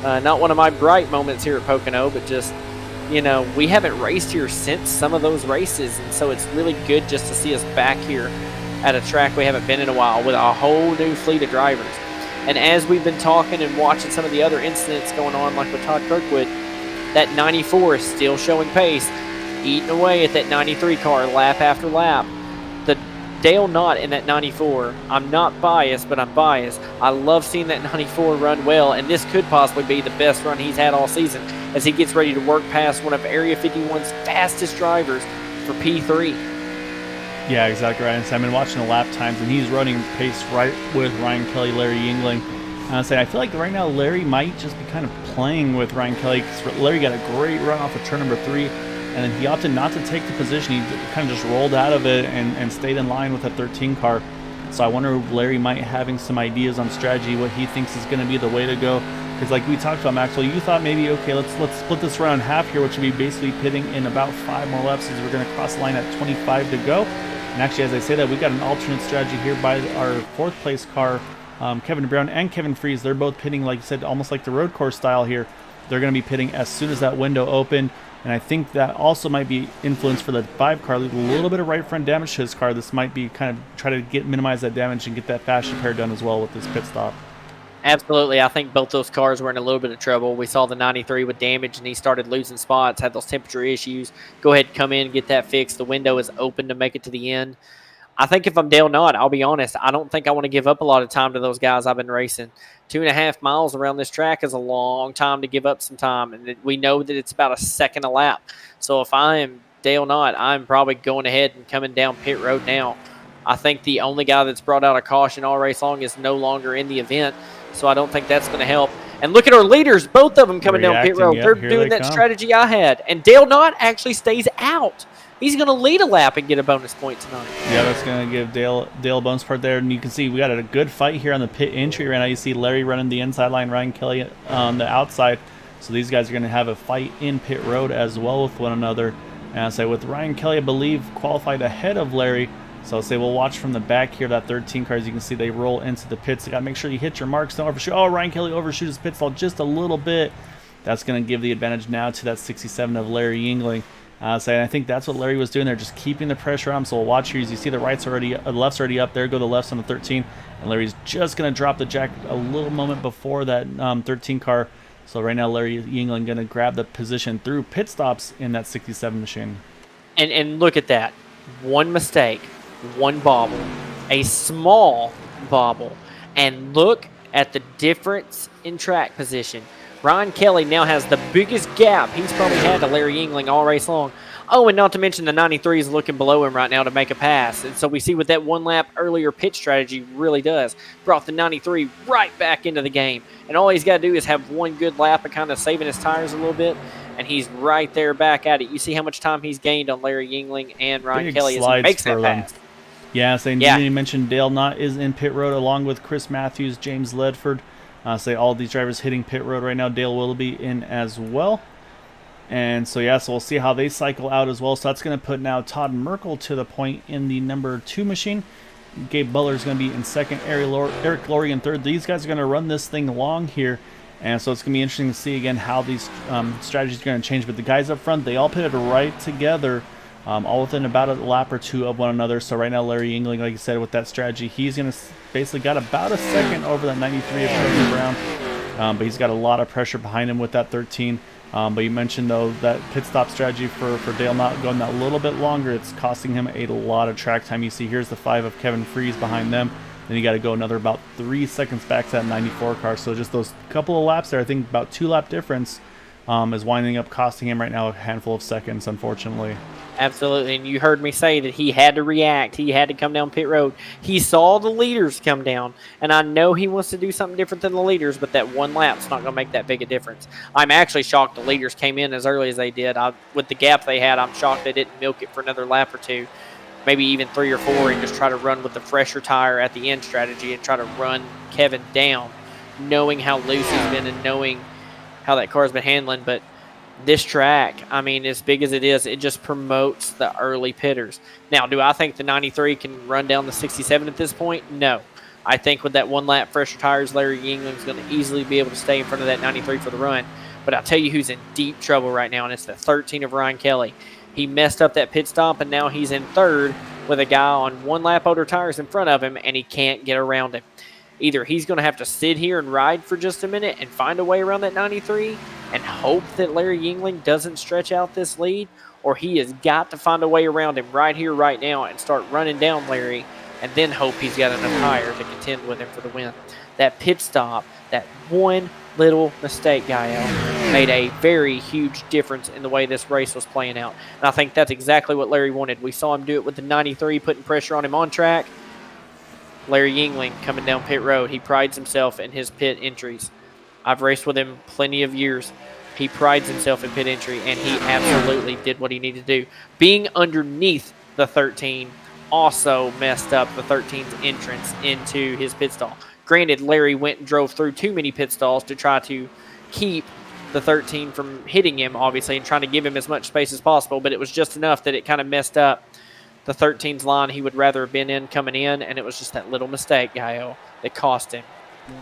not one of my bright moments here at Pocono, but just, we haven't raced here since some of those races, and so it's really good just to see us back here at a track we haven't been in a while with a whole new fleet of drivers. And as we've been talking and watching some of the other incidents going on, like with Todd Kirkwood, that 94 is still showing pace, eating away at that 93 car lap after lap. The Dale Knott in that 94, I'm not biased, but I'm biased. I love seeing that 94 run well, and this could possibly be the best run he's had all season as he gets ready to work past one of Area 51's fastest drivers for P3. Yeah, exactly right. And so I've been watching the lap times, and he's running pace right with Ryan Kelly, Larry Yingling. I feel like right now Larry might just be kind of playing with Ryan Kelly because Larry got a great run off of turn number 3. And then he opted not to take the position. He kind of just rolled out of it and stayed in line with that 13 car. So I wonder if Larry might having some ideas on strategy, what he thinks is going to be the way to go. Because like we talked about, Maxwell, you thought maybe, okay, let's split this round in half here, which would be basically pitting in about 5 more laps as we're going to cross the line at 25 to go. And actually, as I say that, we got an alternate strategy here by our 4th place car, Kevin Brown and Kevin Freeze. They're both pitting, like you said, almost like the road course style here. They're going to be pitting as soon as that window opened. And I think that also might be influenced for the 5 car. A little bit of right front damage to his car. This might be kind of try to minimize that damage and get that fast repair done as well with this pit stop. Absolutely. I think both those cars were in a little bit of trouble. We saw the 93 with damage, and he started losing spots, had those temperature issues. Go ahead, come in, get that fixed. The window is open to make it to the end. I think if I'm Dale Knott, I'll be honest, I don't think I want to give up a lot of time to those guys I've been racing. 2.5 miles around this track is a long time to give up some time, and we know that it's about a second a lap. So if I am Dale Knott, I'm probably going ahead and coming down pit road now. I think the only guy that's brought out a caution all race long is no longer in the event, so I don't think that's going to help. And look at our leaders, both of them coming down pit road. They're doing that strategy I had, and Dale Knott actually stays out. he's going to lead a lap and get a bonus point tonight. Yeah, that's going to give Dale a bonus part there. And you can see we got a good fight here on the pit entry right now. You see Larry running the inside line, Ryan Kelly on the outside. So these guys are going to have a fight in pit road as well with one another. And I'll say with Ryan Kelly, I believe, qualified ahead of Larry. So I'll say we'll watch from the back here, that 13 car. As you can see, they roll into the pits. You got to make sure you hit your marks, don't overshoot. Oh, Ryan Kelly overshoots his pit stall just a little bit. That's going to give the advantage now to that 67 of Larry Yingling. So I think that's what Larry was doing there, just keeping the pressure on him. So we'll watch here. As you see, the left's already up there. Go the lefts on the 13, and Larry's just going to drop the jack a little moment before that 13 car. So right now, Larry Yingling going to grab the position through pit stops in that 67 machine. And look at that. One mistake, one bobble, a small bobble, and look at the difference in track position. Ryan Kelly now has the biggest gap he's probably had to Larry Yingling all race long. Oh, and not to mention the 93 is looking below him right now to make a pass. And so we see what that one lap earlier pit strategy really does. Brought the 93 right back into the game. And all he's got to do is have one good lap of kind of saving his tires a little bit. And he's right there back at it. You see how much time he's gained on Larry Yingling and Ryan Kelly as he makes that pass. Yeah, so you mentioned Dale Knott is in pit road along with Chris Matthews, James Ledford. Say all these drivers hitting pit road right now. Dale will be in as well. And so, yeah, so we'll see how they cycle out as well. So that's going to put now Todd Merkel to the point in the number 2 machine. Gabe Butler is going to be in second. Eric Laurie in third. These guys are going to run this thing long here. And so it's going to be interesting to see, again, how these strategies are going to change. But the guys up front, they all pitted right together, all within about a lap or two of one another. So right now, Larry Yingling, like you said, with that strategy, he's going to basically got about a second over that 93 of Cody Brown. But he's got a lot of pressure behind him with that 13. But you mentioned, though, that pit stop strategy for Dale Knott going that little bit longer. It's costing him a lot of track time. You see here's the 5 of Kevin Freeze behind them. Then you got to go another about 3 seconds back to that 94 car. So just those couple of laps there, I think about 2-lap difference is winding up costing him right now a handful of seconds, unfortunately. Absolutely, and you heard me say that he had to react. He had to come down pit road. He saw the leaders come down, and I know he wants to do something different than the leaders, but that one lap's not going to make that big a difference. I'm actually shocked the leaders came in as early as they did. With the gap they had, I'm shocked they didn't milk it for another lap or two, maybe even 3 or 4, and just try to run with the fresher tire at the end strategy and try to run Kevin down, knowing how loose he's been and knowing how that car's been handling. But this track, I mean, as big as it is, it just promotes the early pitters. Now, do I think the 93 can run down the 67 at this point? No. I think with that one lap fresher tires, Larry Yingling's going to easily be able to stay in front of that 93 for the run. But I'll tell you who's in deep trouble right now, and it's the 13 of Ryan Kelly. He messed up that pit stop, and now he's in third with a guy on one lap older tires in front of him, and he can't get around him. Either he's going to have to sit here and ride for just a minute and find a way around that 93 and hope that Larry Yingling doesn't stretch out this lead, or he has got to find a way around him right here, right now, and start running down Larry and then hope he's got enough tire to contend with him for the win. That pit stop, that one little mistake, Gael, made a very huge difference in the way this race was playing out. And I think that's exactly what Larry wanted. We saw him do it with the 93, putting pressure on him on track. Larry Yingling coming down pit road. He prides himself in his pit entries. I've raced with him plenty of years. He prides himself in pit entry, and he absolutely did what he needed to do. Being underneath the 13 also messed up the 13's entrance into his pit stall. Granted, Larry went and drove through too many pit stalls to try to keep the 13 from hitting him, obviously, and trying to give him as much space as possible, but it was just enough that it kind of messed up the 13's line he would rather have been in coming in, and it was just that little mistake, Gaio, that cost him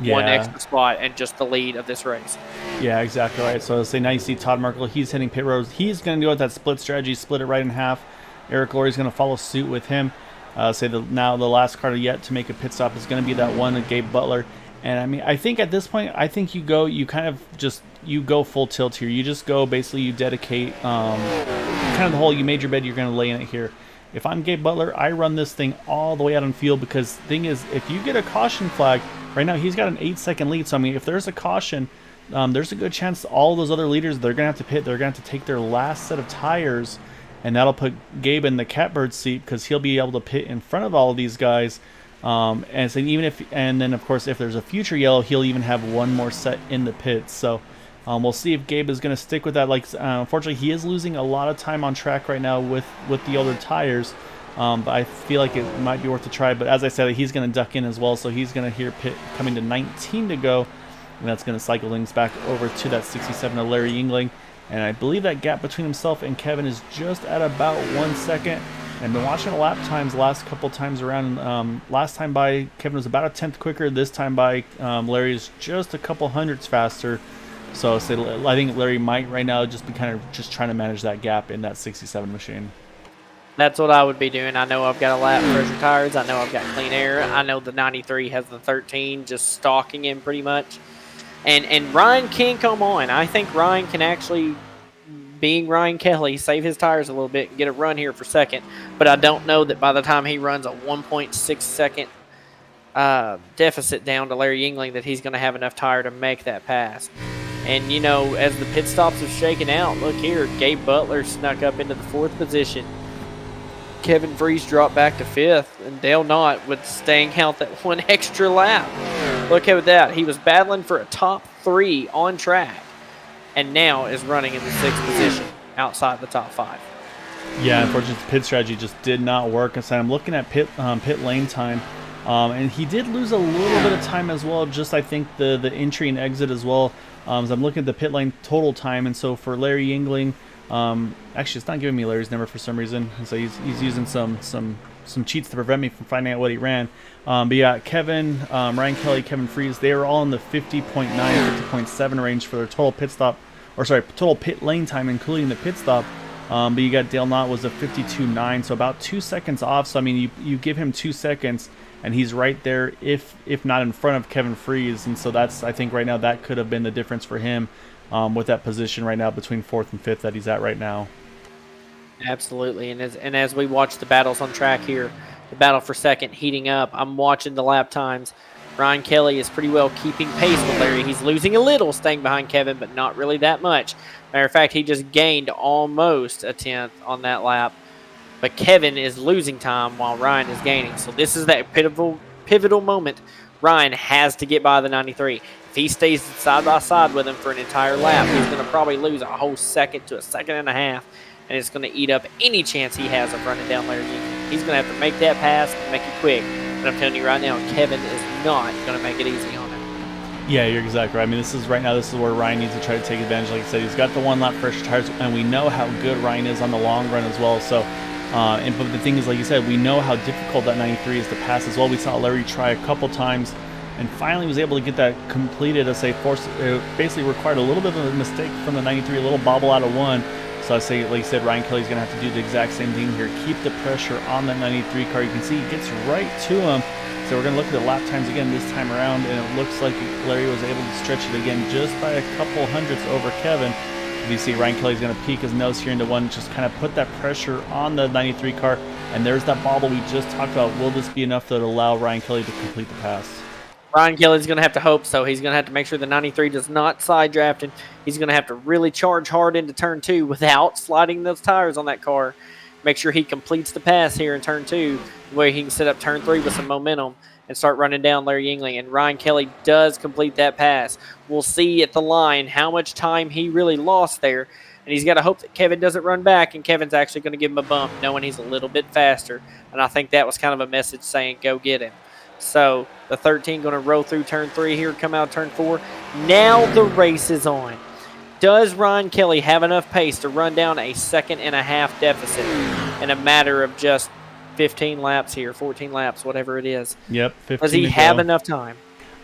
one extra spot and just the lead of this race. Yeah, exactly right. So say now you see Todd Merkel, he's hitting pit roads. He's going to go with that split strategy, split it right in half. Eric Laurie's going to follow suit with him. Now the last car yet to make a pit stop is going to be that one of Gabe Butler. And I mean, I think at this point, I think you go full tilt here. You just go, basically you dedicate kind of the hole, you made your bed, you're going to lay in it here. If I'm Gabe Butler, I run this thing all the way out on field, because the thing is, if you get a caution flag, right now he's got an 8-second lead. So I mean, if there's a caution, there's a good chance all those other leaders, they're going to have to pit, they're going to have to take their last set of tires, and that'll put Gabe in the catbird seat, because he'll be able to pit in front of all of these guys. And then of course, if there's a future yellow, he'll even have one more set in the pits. So We'll see if Gabe is going to stick with that. Like, unfortunately, he is losing a lot of time on track right now with the older tires. But I feel like it might be worth a try. But as I said, he's going to duck in as well, so he's going to hear pit coming to 19 to go, and that's going to cycle things back over to that 67 of Larry Yingling. And I believe that gap between himself and Kevin is just at about 1 second. And been watching the lap times last couple times around. Last time by, Kevin was about a tenth quicker. This time by, Larry is just a couple hundredths faster. So I think Larry might right now just be kind of just trying to manage that gap in that 67 machine. That's what I would be doing. I know I've got a lap pressure tires. I know I've got clean air. I know the 93 has the 13 just stalking him pretty much. And Ryan can come on. I think Ryan can actually, being Ryan Kelly, save his tires a little bit and get a run here for second. But I don't know that by the time he runs a 1.6 second deficit down to Larry Yingling that he's going to have enough tire to make that pass. And, you know, as the pit stops have shaken out, look here, Gabe Butler snuck up into the 4th position. Kevin Freese dropped back to 5th, and Dale Knott with staying out that 1 extra lap. Look at that. He was battling for a top 3 on track, and now is running in the 6th position outside the top 5. Yeah, unfortunately, the pit strategy just did not work. And so I'm looking at pit lane time, and he did lose a little bit of time as well. Just I think the entry and exit as well. So I'm looking at the pit lane total time, and so for Larry Yingling, actually it's not giving me Larry's number for some reason, and so he's using some cheats to prevent me from finding out what he ran. But yeah, Kevin, Ryan Kelly, Kevin Freese, they were all in the 50.9, 50.7 range for their total pit stop, or sorry, total pit lane time, including the pit stop. But you got Dale Knott was a 52.9, so about 2 seconds off. So I mean, you give him 2 seconds, and he's right there, if not in front of Kevin Freese. And so that's, I think right now that could have been the difference for him with that position right now between 4th and 5th that he's at right now. Absolutely, and as we watch the battles on track here, the battle for second heating up, I'm watching the lap times. Ryan Kelly is pretty well keeping pace with Larry. He's losing a little, staying behind Kevin, but not really that much. Matter of fact, he just gained almost a tenth on that lap. But Kevin is losing time while Ryan is gaining. So this is that pivotal moment. Ryan has to get by the 93. If he stays side by side with him for an entire lap, he's going to probably lose a whole second to a second and a half. And it's going to eat up any chance he has of running down Larry Yingling. He's going to have to make that pass and make it quick. And I'm telling you right now, Kevin is not going to make it easy on him. Yeah, you're exactly right. I mean, this is where Ryan needs to try to take advantage. Like I said, he's got the 1 lap pressure tires, and we know how good Ryan is on the long run as well. So, but the thing is, like you said, we know how difficult that 93 is to pass as well. We saw Larry try a couple times, and finally was able to get that completed. As they basically required a little bit of a mistake from the 93, a little bobble out of 1. So I say, like you said, Ryan Kelly's going to have to do the exact same thing here. Keep the pressure on that 93 car. You can see he gets right to him. So we're going to look at the lap times again this time around, and it looks like Larry was able to stretch it again just by a couple hundredths over Kevin. You see Ryan Kelly's going to peek his nose here into 1, just kind of put that pressure on the 93 car. And there's that bobble we just talked about. Will this be enough to allow Ryan Kelly to complete the pass? Ryan Kelly's going to have to hope so. He's going to have to make sure the 93 does not side draft him. He's going to have to really charge hard into turn 2 without sliding those tires on that car. Make sure he completes the pass here in turn 2, where he can set up turn 3 with some momentum and start running down Larry Yingling. And Ryan Kelly does complete that pass. We'll see at the line how much time he really lost there. And he's got to hope that Kevin doesn't run back, and Kevin's actually going to give him a bump, knowing he's a little bit faster. And I think that was kind of a message saying, go get him. So the 13 going to roll through turn 3 here, come out turn 4. Now the race is on. Does Ryan Kelly have enough pace to run down a 1.5 second deficit in a matter of just 15 laps here, 14 laps, whatever it is? Yep. 15 does he have enough time?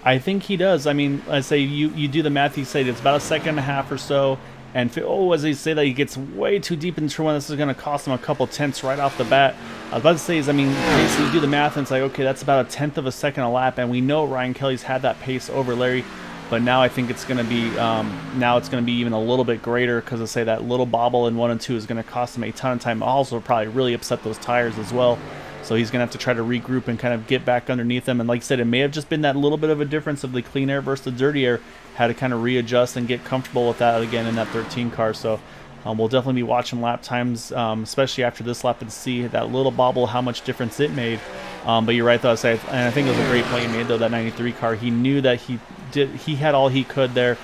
I think he does. I mean, I say you do the math. You say it's about 1.5 seconds or so. And as they say that he gets way too deep into turn 1, this is going to cost him a couple tenths right off the bat. I was about to say basically you do the math and it's like, okay, that's about 1/10 of a second a lap, and we know Ryan Kelly's had that pace over Larry, but now I think it's going to be even a little bit greater, because I say that little bobble in 1 and 2 is going to cost him a ton of time. Also, probably really upset those tires as well. So he's going to have to try to regroup and kind of get back underneath them. And like I said, it may have just been that little bit of a difference of the clean air versus the dirty air. Had to kind of readjust and get comfortable with that again in that 13 car. So we'll definitely be watching lap times, especially after this lap, and see that little bobble, how much difference it made. But you're right, though. And I think it was a great play he made, though, that 93 car. He knew that he had all he could there.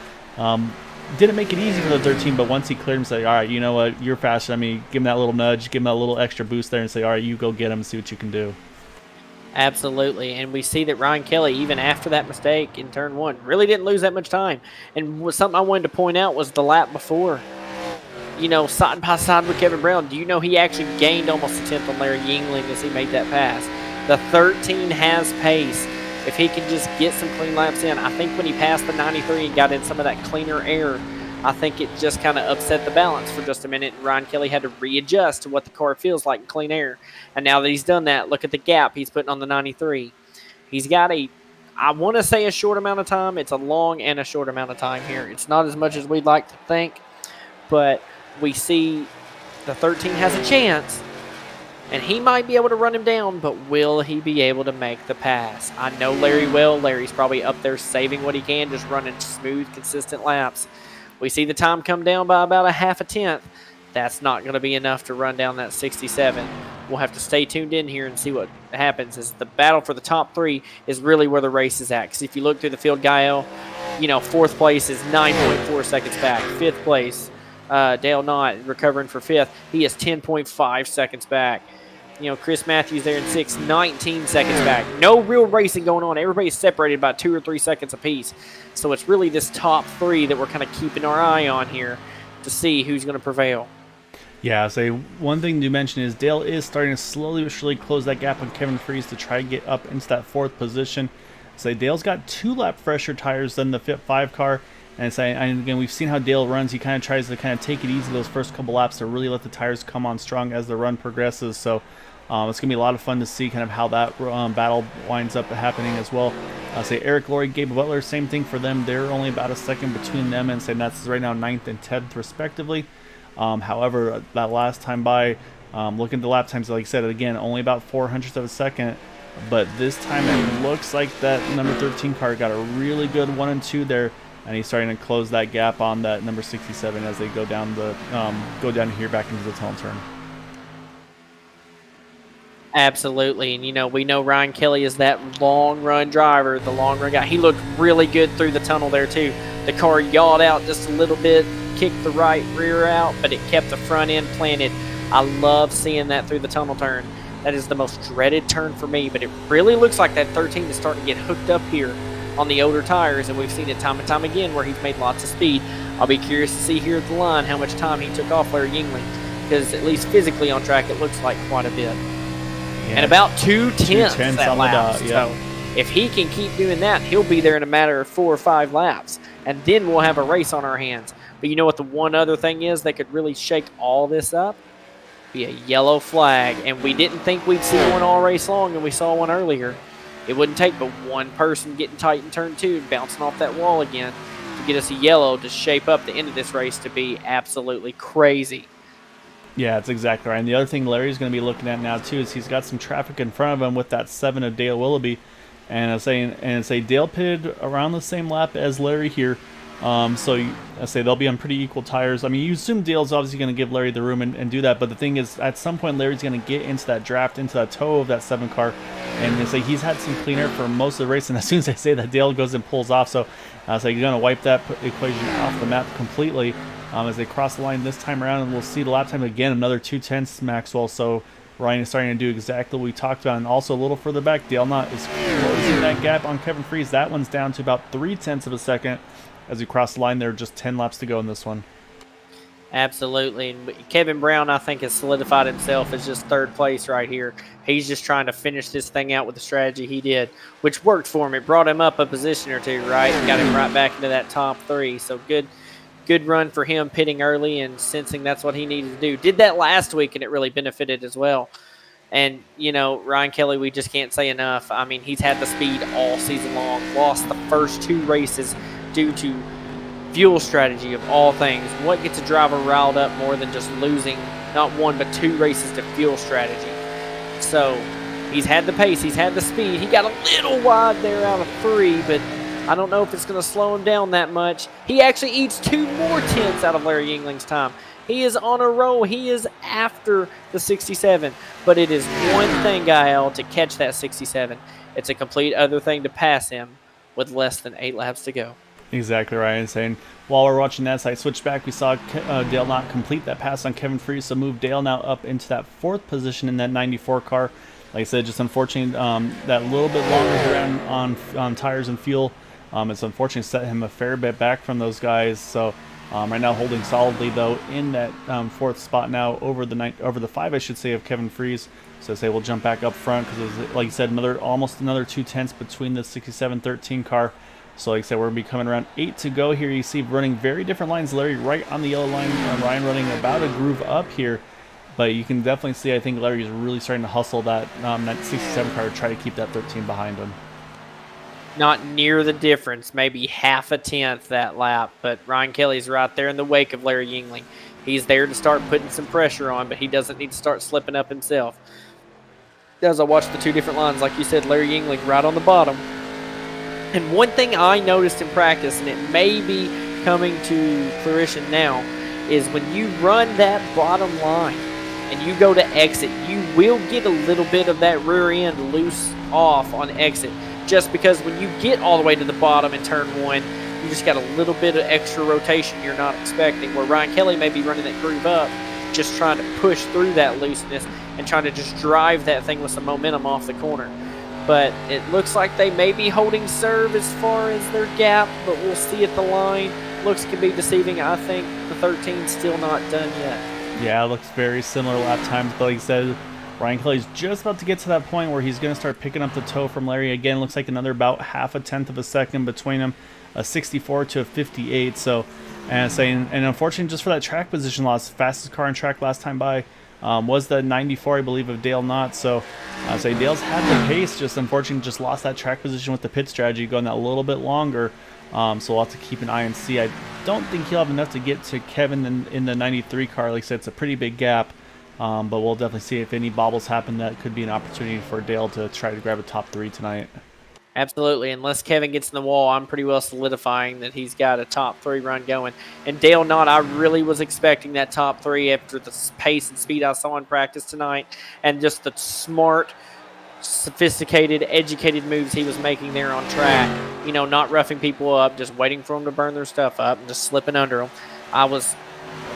didn't make it easy for the 13, but once he cleared him, say, all right, you know what, you're faster. I mean, give him that little nudge, give him that little extra boost there, and say, all right, you go get him and see what you can do. Absolutely, and we see that Ryan Kelly, even after that mistake in turn one, really didn't lose that much time. And something I wanted to point out was the lap before. You know, side by side with Kevin Brown, do you know he actually gained almost a tenth on Larry Yingling as he made that pass? The 13 has pace. If he can just get some clean laps in, I think when he passed the 93 and got in some of that cleaner air, I think it just kind of upset the balance for just a minute. Ryan Kelly had to readjust to what the car feels like in clean air. And now that he's done that, look at the gap he's putting on the 93. He's got I want to say a short amount of time. It's a long and a short amount of time here. It's not as much as we'd like to think, but we see the 13 has a chance, and he might be able to run him down, but will he be able to make the pass? I know Larry will. Larry's probably up there saving what he can, just running smooth, consistent laps. We see the time come down by about a half a tenth. That's not going to be enough to run down that 67. We'll have to stay tuned in here and see what happens. As the battle for the top three is really where the race is at. Because if you look through the field, Gael, you know, fourth place is 9.4 seconds back. Fifth place, Dale Knott recovering for fifth. He is 10.5 seconds back. You know, Chris Matthews there in sixth, 19 seconds back. No real racing going on. Everybody's separated by 2 or 3 seconds apiece. So it's really this top three that we're kind of keeping our eye on here to see who's going to prevail. Yeah, so one thing to mention is Dale is starting to slowly but surely close that gap on Kevin Freese to try to get up into that fourth position. So Dale's got 2 lap fresher tires than the Fit 5 car. And again, we've seen how Dale runs. He kind of tries to kind of take it easy those first couple laps to really let the tires come on strong as the run progresses. So it's going to be a lot of fun to see kind of how that battle winds up happening as well. Say Eric Laurie, Gabe Butler, same thing for them. They're only about a second between them, and saying that's right now 9th and 10th respectively. However, that last time by, looking at the lap times, like I said, again, only about 400ths of a second. But this time it looks like that number 13 car got a really good 1 and 2 there. And he's starting to close that gap on that number 67 as they go down here back into the tunnel turn. Absolutely, and you know, we know Ryan Kelly is that long run driver, the long run guy. He looked really good through the tunnel there too. The car yawed out just a little bit, kicked the right rear out, but it kept the front end planted. I love seeing that through the tunnel turn. That is the most dreaded turn for me, but it really looks like that 13 is starting to get hooked up here on the older tires, and we've seen it time and time again where he's made lots of speed. I'll be curious to see here at the line how much time he took off Larry Yingling, because at least physically on track it looks like quite a bit. Yeah. And about 2/10 that lap. So if he can keep doing that, he'll be there in a matter of 4 or 5 laps, and then we'll have a race on our hands. But you know what the one other thing is that could really shake all this up? Be a yellow flag, and we didn't think we'd see one all race long, and we saw one earlier. It wouldn't take but one person getting tight in turn 2 and bouncing off that wall again to get us a yellow to shape up the end of this race to be absolutely crazy. Yeah, that's exactly right. And the other thing Larry's going to be looking at now too is he's got some traffic in front of him with that 7 of Dale Willoughby, and I say Dale pitted around the same lap as Larry here. So I say they'll be on pretty equal tires. I mean, you assume Dale's obviously going to give Larry the room and do that, but the thing is, at some point Larry's going to get into that draft, into that toe of that 7 car, and they say he's had some clean air for most of the race, and as soon as they say that, Dale goes and pulls off. So he's going to wipe that equation off the map completely as they cross the line this time around, and we'll see the lap time again, another 2/10 Maxwell. So Ryan is starting to do exactly what we talked about, and also a little further back, Dale Knott is closing that gap on Kevin Freese. That one's down to about 0.3 of a second. As we cross the line, there are just 10 laps to go in this one. Absolutely. And Kevin Brown, I think, has solidified himself as just 3rd place right here. He's just trying to finish this thing out with the strategy he did, which worked for him. It brought him up a position or 2, right? And got him right back into that top 3. So good run for him, pitting early and sensing that's what he needed to do. Did that last week, and it really benefited as well. And, you know, Ryan Kelly, we just can't say enough. I mean, he's had the speed all season long. Lost the first 2 races due to fuel strategy of all things. What gets a driver riled up more than just losing not 1 but 2 races to fuel strategy? So he's had the pace, he's had the speed. He got a little wide there out of 3, but I don't know if it's going to slow him down that much. He actually eats 2 more tenths out of Larry Yingling's time. He is on a roll. He is after the 67. But it is one thing, Gael, to catch that 67. It's a complete other thing to pass him with less than 8 laps to go. Exactly right. And saying while we're watching that, so I switched back. We saw Dale not complete that pass on Kevin Freeze, so move Dale now up into that fourth position in that 94 car. Like I said, just unfortunate that little bit longer around on tires and fuel. It's unfortunate set him a fair bit back from those guys. So right now holding solidly though in that fourth spot now over the five, I should say, of Kevin Freeze. So I say we'll jump back up front because, like you said, almost another 2/10 between the 67-13 car. So like I said, we're going to be coming around 8 to go here. You see running very different lines. Larry right on the yellow line. Ryan running about a groove up here. But you can definitely see, I think Larry is really starting to hustle that 67 car to try to keep that 13 behind him. Not near the difference, maybe half a tenth that lap. But Ryan Kelly's right there in the wake of Larry Yingling. He's there to start putting some pressure on, but he doesn't need to start slipping up himself. As I watch the two different lines, like you said, Larry Yingling right on the bottom. And one thing I noticed in practice, and it may be coming to fruition now, is when you run that bottom line and you go to exit, you will get a little bit of that rear end loose off on exit. Just because when you get all the way to the bottom in turn one, you just got a little bit of extra rotation you're not expecting. Where Ryan Kelly may be running that groove up, just trying to push through that looseness and trying to just drive that thing with some momentum off the corner. But it looks like they may be holding serve as far as their gap, but we'll see at the line. Looks can be deceiving. I think the 13's still not done yet. Yeah, it looks very similar lap times, but like you said, Ryan Kelly's just about to get to that point where he's going to start picking up the toe from Larry. Again, looks like another about half a tenth of a second between them, a 64 to a 58. So, and unfortunately, just for that track position loss, fastest car on track last time by was the 94, I believe, of Dale Knott. So I say Dale's had the pace, just unfortunately just lost that track position with the pit strategy going that little bit longer. So we'll have to keep an eye and see. I don't think he'll have enough to get to Kevin in the 93 car. Like I said, it's a pretty big gap. But we'll definitely see if any bobbles happen. That could be an opportunity for Dale to try to grab a top 3 tonight. Absolutely. Unless Kevin gets in the wall, I'm pretty well solidifying that he's got a top 3 run going. And Dale Knott, I really was expecting that top 3 after the pace and speed I saw in practice tonight and just the smart, sophisticated, educated moves he was making there on track. You know, not roughing people up, just waiting for them to burn their stuff up and just slipping under them. I was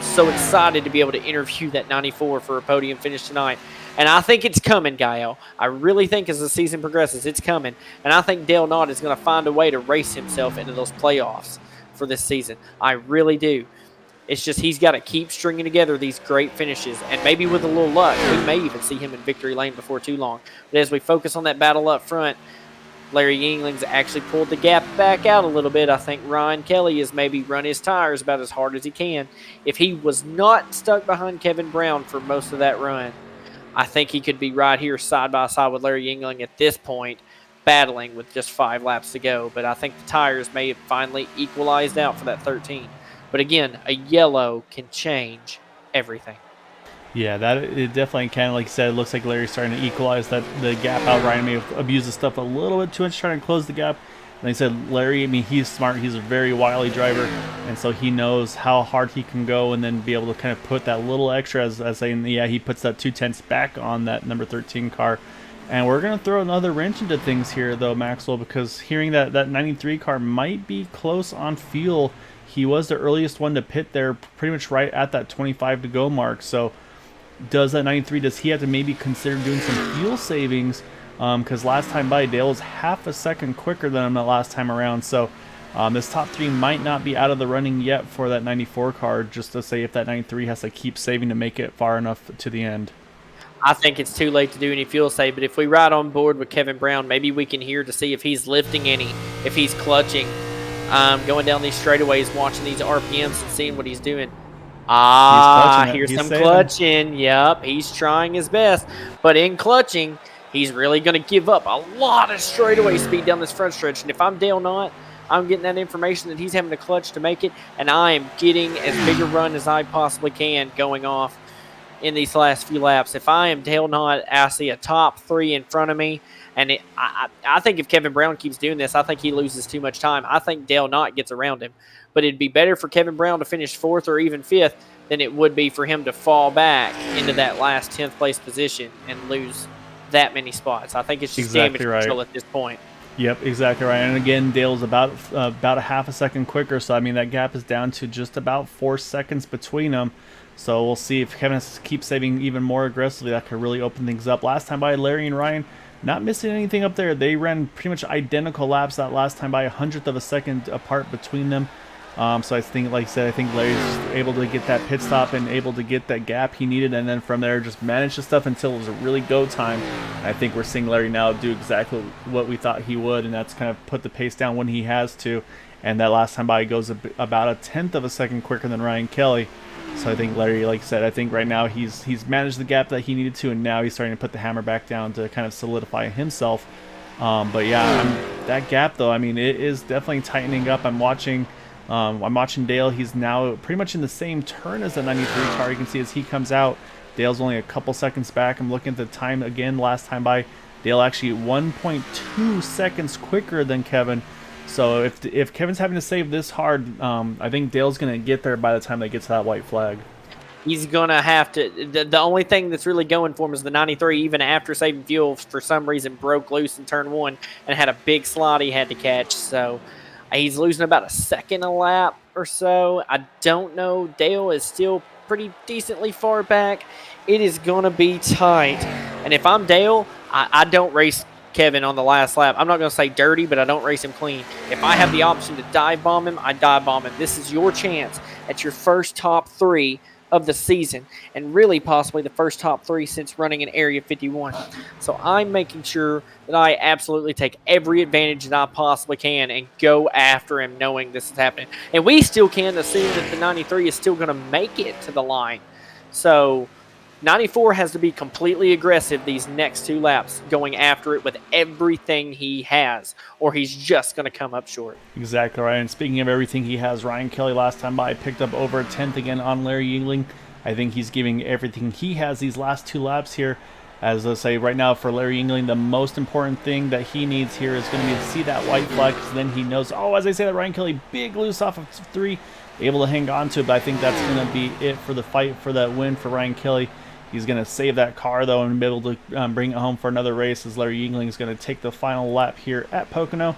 so excited to be able to interview that 94 for a podium finish tonight. And I think it's coming, Gael. I really think as the season progresses, it's coming. And I think Dale Knott is going to find a way to race himself into those playoffs for this season. I really do. It's just he's got to keep stringing together these great finishes. And maybe with a little luck, we may even see him in victory lane before too long. But as we focus on that battle up front, Larry Yingling's actually pulled the gap back out a little bit. I think Ryan Kelly has maybe run his tires about as hard as he can. If he was not stuck behind Kevin Brown for most of that run, I think he could be right here side by side with Larry Yingling at this point, battling with just 5 laps to go. But I think the tires may have finally equalized out for that 13. But again, a yellow can change everything. Yeah, that it definitely can. Like you said, it looks like Larry's starting to equalize the gap out. Ryan may have abused the stuff a little bit too much, trying to close the gap. Like I said, Larry, I mean, he's smart. He's a very wily driver, and so he knows how hard he can go and then be able to kind of put that little extra, as saying, yeah, he puts that 2/10 back on that number 13 car. And we're going to throw another wrench into things here, though, Maxwell, because hearing that 93 car might be close on fuel. He was the earliest one to pit there, pretty much right at that 25 to go mark. So does that 93, does he have to maybe consider doing some fuel savings? Because last time by, Dale was half a second quicker than him the last time around. So this top 3 might not be out of the running yet for that 94 car, just to say if that 93 has to keep saving to make it far enough to the end. I think it's too late to do any fuel save, but if we ride on board with Kevin Brown, maybe we can hear to see if he's lifting any, if he's clutching, going down these straightaways, watching these RPMs and seeing what he's doing. Here's some clutching. Yep, he's trying his best. But in clutching, he's really going to give up a lot of straightaway speed down this front stretch. And if I'm Dale Knott, I'm getting that information that he's having to clutch to make it, and I am getting as big a run as I possibly can going off in these last few laps. If I am Dale Knott, I see a top 3 in front of me. And I think if Kevin Brown keeps doing this, I think he loses too much time. I think Dale Knott gets around him. But it'd be better for Kevin Brown to finish 4th or even 5th than it would be for him to fall back into that last 10th place position and lose that many spots. I think it's just damage control at this point. Yep, exactly right. And again, Dale's about a half a second quicker, so I mean that gap is down to just about 4 seconds between them. So we'll see if Kevin has to keep saving even more aggressively. That could really open things up. Last time by, Larry and Ryan not missing anything up there. They ran pretty much identical laps that last time by, 100th of a second apart between them. So I think, like I said, I think Larry's just able to get that pit stop and able to get that gap he needed, and then from there just manage the stuff until it was a really go time. And I think we're seeing Larry now do exactly what we thought he would, and that's kind of put the pace down when he has to. And that last time by, he goes about a 10th of a second quicker than Ryan Kelly. So I think Larry, like I said, I think right now he's managed the gap that he needed to, and now he's starting to put the hammer back down to kind of solidify himself. But yeah, that gap though, I mean, it is definitely tightening up. I'm watching Dale. He's now pretty much in the same turn as the 93 car. You can see as he comes out, Dale's only a couple seconds back. I'm looking at the time again. Last time by, Dale actually 1.2 seconds quicker than Kevin. So if Kevin's having to save this hard, I think Dale's going to get there by the time they get to that white flag. He's going to have to. The only thing that's really going for him is the 93, even after saving fuel, for some reason broke loose in turn 1 and had a big slot he had to catch. So he's losing about a second a lap or so. I don't know. Dale is still pretty decently far back. It is going to be tight. And if I'm Dale, I don't race Kevin on the last lap. I'm not going to say dirty, but I don't race him clean. If I have the option to dive bomb him, I dive bomb him. This is your chance at your first top 3 of the season, and really possibly the first top 3 since running in Area 51. So I'm making sure that I absolutely take every advantage that I possibly can and go after him, knowing this is happening. And we still can assume that the 93 is still going to make it to the line. So 94 has to be completely aggressive these next 2 laps, going after it with everything he has, or he's just going to come up short. Exactly right. And speaking of everything he has, Ryan Kelly last time by picked up over a 10th again on Larry Yingling. I think he's giving everything he has these last 2 laps here. As I say, right now for Larry Yingling, the most important thing that he needs here is going to be to see that white flag, because then he knows, oh, as I say, that Ryan Kelly, big loose off of 3, able to hang on to it. But I think that's going to be it for the fight for that win for Ryan Kelly. He's going to save that car, though, and be able to bring it home for another race, as Larry Yingling is going to take the final lap here at Pocono.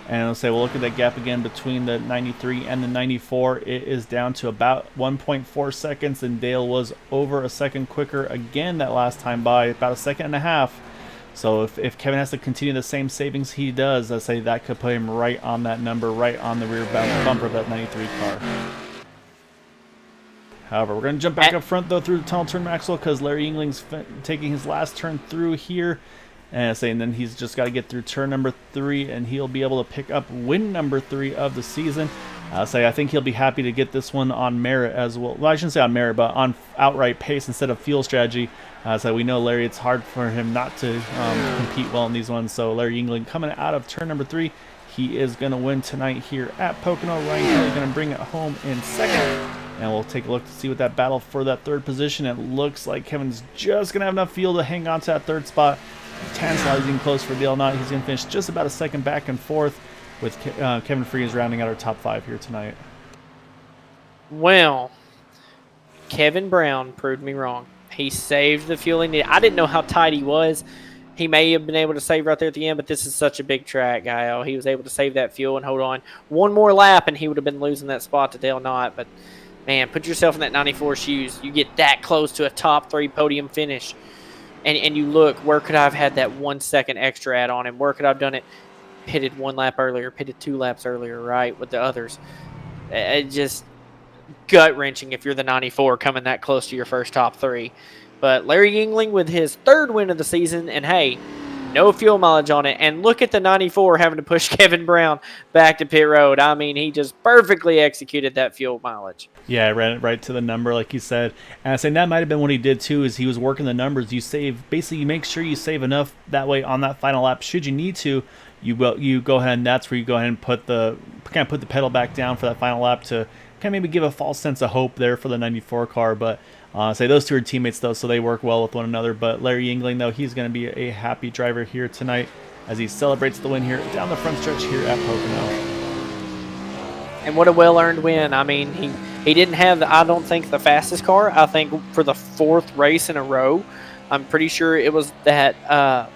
And I'll say, we'll look at that gap again between the 93 and the 94. It is down to about 1.4 seconds, and Dale was over a second quicker again that last time by, about a second and a half. So if Kevin has to continue the same savings he does, I'd say that could put him right on that number, right on the rear bumper of that 93 car. However, we're going to jump back up front, though, through the tunnel turn, Maxwell, because Larry Yingling's taking his last turn through here. And then he's just got to get through turn number 3, and he'll be able to pick up win number 3 of the season. I think he'll be happy to get this one on merit as well. Well, I shouldn't say on merit, but on outright pace instead of fuel strategy. So we know Larry, it's hard for him not to compete well in these ones. So Larry Yingling coming out of turn number 3. He is going to win tonight here at Pocono. Ryan Kelly going to bring it home in second. And we'll take a look to see what that battle for that 3rd position. It looks like Kevin's just going to have enough fuel to hang on to that 3rd spot. Tantalizing close for Dale Knott. He's going to finish just about a second back and forth, with Kevin Freeze rounding out our top 5 here tonight. Well, Kevin Brown proved me wrong. He saved the fuel he needed. I didn't know how tight he was. He may have been able to save right there at the end, but this is such a big track, Gael. He was able to save that fuel and hold on one more lap, and he would have been losing that spot to Dale Knott. But, man, put yourself in that 94 shoes. You get that close to a top 3 podium finish, and you look, where could I have had that 1 second extra add on him? Where could I have done it? Pitted 1 lap earlier, pitted 2 laps earlier, right, with the others. It just gut-wrenching if you're the 94 coming that close to your first top 3. But Larry Yingling with his 3rd win of the season, and hey, no fuel mileage on it. And look at the 94 having to push Kevin Brown back to pit road. I mean, he just perfectly executed that fuel mileage. Yeah, I ran it right to the number, like you said. And I saying that might have been what he did too, is he was working the numbers. You save, basically, you make sure you save enough that way on that final lap. Should you need to, you go ahead, and that's where you go ahead and put the pedal back down for that final lap to kind of maybe give a false sense of hope there for the 94 car. But say those two are teammates though, so they work well with one another. But Larry Yingling though, he's going to be a happy driver here tonight as he celebrates the win here down the front stretch here at Pocono. And what a well-earned win. I mean, he didn't have, I don't think, the fastest car. I think for the 4th race in a row, I'm pretty sure it was that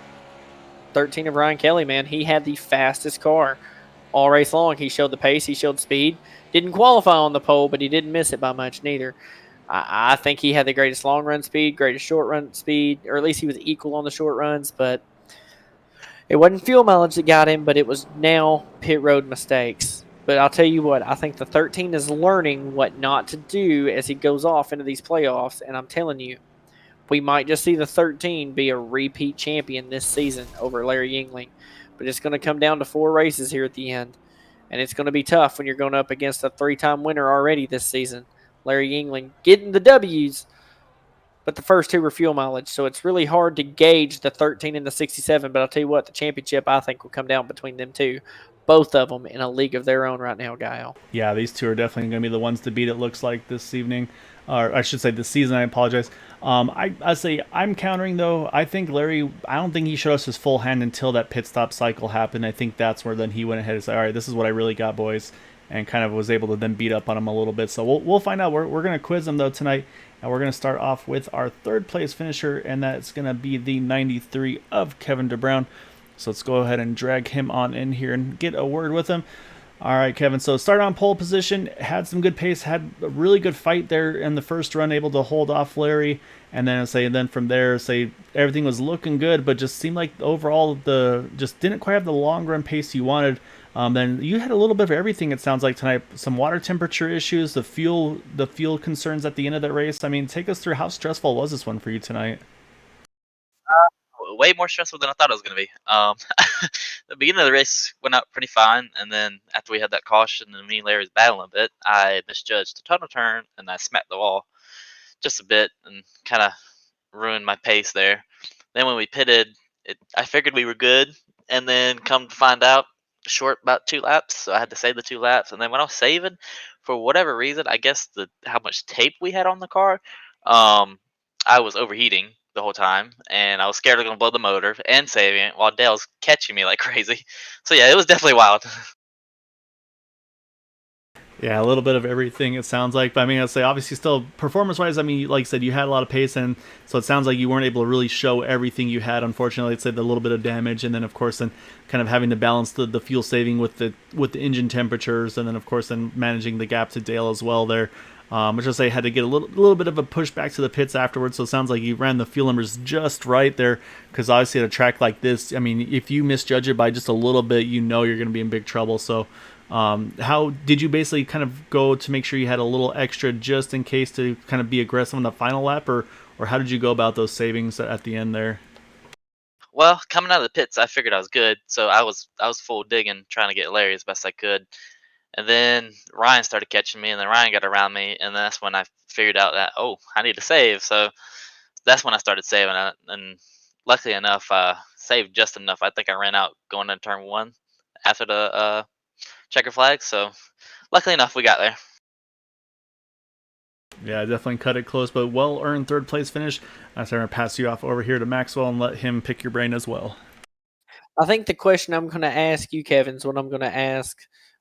13 of Ryan Kelly, man, he had the fastest car all race long. He showed the pace, he showed speed. Didn't qualify on the pole, but he didn't miss it by much neither. I think he had the greatest long run speed, greatest short run speed, or at least he was equal on the short runs. But it wasn't fuel mileage that got him, but it was now pit road mistakes. But I'll tell you what, I think the 13 is learning what not to do as he goes off into these playoffs. And I'm telling you, we might just see the 13 be a repeat champion this season over Larry Yingling. But it's going to come down to 4 races here at the end. And it's going to be tough when you're going up against a 3-time winner already this season. Larry Yingling getting the W's, but the first 2 were fuel mileage. So it's really hard to gauge the 13 and the 67. But I'll tell you what, the championship, I think, will come down between them two. Both of them in a league of their own right now, Guile. Yeah, these two are definitely going to be the ones to beat. It looks like this evening, or I should say this season. I apologize. I say I'm countering though. I think Larry. I don't think he showed us his full hand until that pit stop cycle happened. I think that's where then he went ahead and said, "All right, this is what I really got, boys," and kind of was able to then beat up on him a little bit. So we'll find out. We're going to quiz him though tonight, and we're going to start off with our third place finisher, and that's going to be the 93 of Kevin DeBrown. So let's go ahead and drag him on in here and get a word with him. All right, Kevin. So started on pole position, had some good pace, had a really good fight there in the first run, able to hold off Larry, and then from there everything was looking good, but just seemed like overall the just didn't quite have the long run pace you wanted. Then you had a little bit of everything. It sounds like tonight, some water temperature issues, the fuel concerns at the end of that race. I mean, take us through how stressful was this one for you tonight? Way more stressful than I thought it was going to be. The beginning of the race went out pretty fine, and then after we had that caution and me and Larry was battling a bit, I misjudged the tunnel turn and I smacked the wall just a bit and kind of ruined my pace there. Then when we pitted, I figured we were good, and then come to find out, short about 2 laps, so I had to save the 2 laps. And then when I was saving, for whatever reason, I guess the how much tape we had on the car, um, I was overheating the whole time, and I was scared I was gonna blow the motor and saving it while Dale's catching me like crazy. So yeah, it was definitely wild. Yeah, a little bit of everything it sounds like. But I mean, I'd say obviously still performance wise, I mean, like I said, you had a lot of pace, and so it sounds like you weren't able to really show everything you had. Unfortunately, it's said a little bit of damage, and then of course then kind of having to balance the fuel saving with the engine temperatures, and then of course then managing the gap to Dale as well there. Which I say had to get a little bit of a push back to the pits afterwards. So it sounds like you ran the fuel numbers just right there, because obviously at a track like this, I mean, if you misjudge it by just a little bit, you know you're going to be in big trouble. So how did you basically kind of go to make sure you had a little extra just in case to kind of be aggressive on the final lap, or how did you go about those savings at the end there? Well, coming out of the pits, I figured I was good, so I was full digging, trying to get Larry as best I could. And then Ryan started catching me, and then Ryan got around me, and that's when I figured out that, oh, I need to save. So that's when I started saving it, and luckily enough, saved just enough. I think I ran out going into turn one after the checker flag. So luckily enough, we got there. Yeah, definitely cut it close, but well earned third place finish. I'm going to pass you off over here to Maxwell and let him pick your brain as well. I think the question I'm going to ask you, Kevin, is what I'm going to ask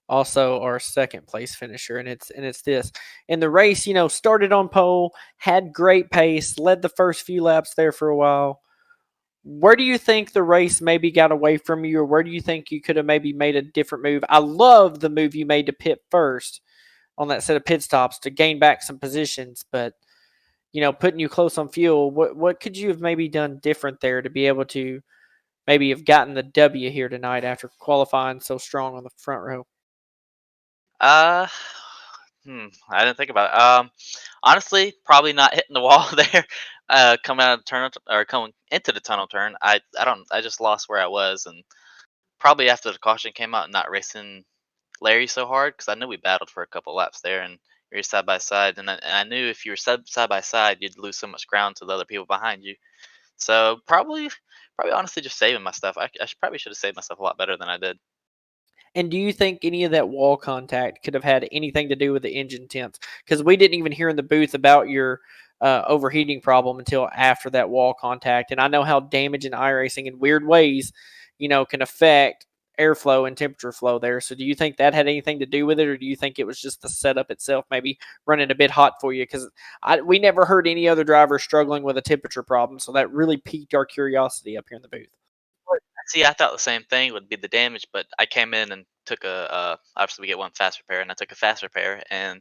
also our second place finisher, and it's this. In the race, started on pole, had great pace, led the first few laps there for a while. Where do you think the race maybe got away from you, or where do you think you could have maybe made a different move? I love the move you made to pit first on that set of pit stops to gain back some positions, but putting you close on fuel, what could you have maybe done different there to be able to maybe have gotten the W here tonight after qualifying so strong on the front row? Uh, I didn't think about it. Honestly, probably not hitting the wall there. Coming out of the tunnel or coming into the tunnel turn, I don't. I just lost where I was, and probably after the caution came out, and not racing Larry so hard because I knew we battled for a couple laps there, and we were side by side, and I knew if you were side by side, you'd lose so much ground to the other people behind you. So probably honestly just saving my stuff. Probably should have saved myself a lot better than I did. And do you think any of that wall contact could have had anything to do with the engine temps? Because we didn't even hear in the booth about your overheating problem until after that wall contact. And I know how damaging iRacing in weird ways, can affect airflow and temperature flow there. So do you think that had anything to do with it, or do you think it was just the setup itself maybe running a bit hot for you? Because we never heard any other driver struggling with a temperature problem. So that really piqued our curiosity up here in the booth. See, I thought the same thing would be the damage, but I came in and took obviously we get one fast repair, and I took a fast repair, and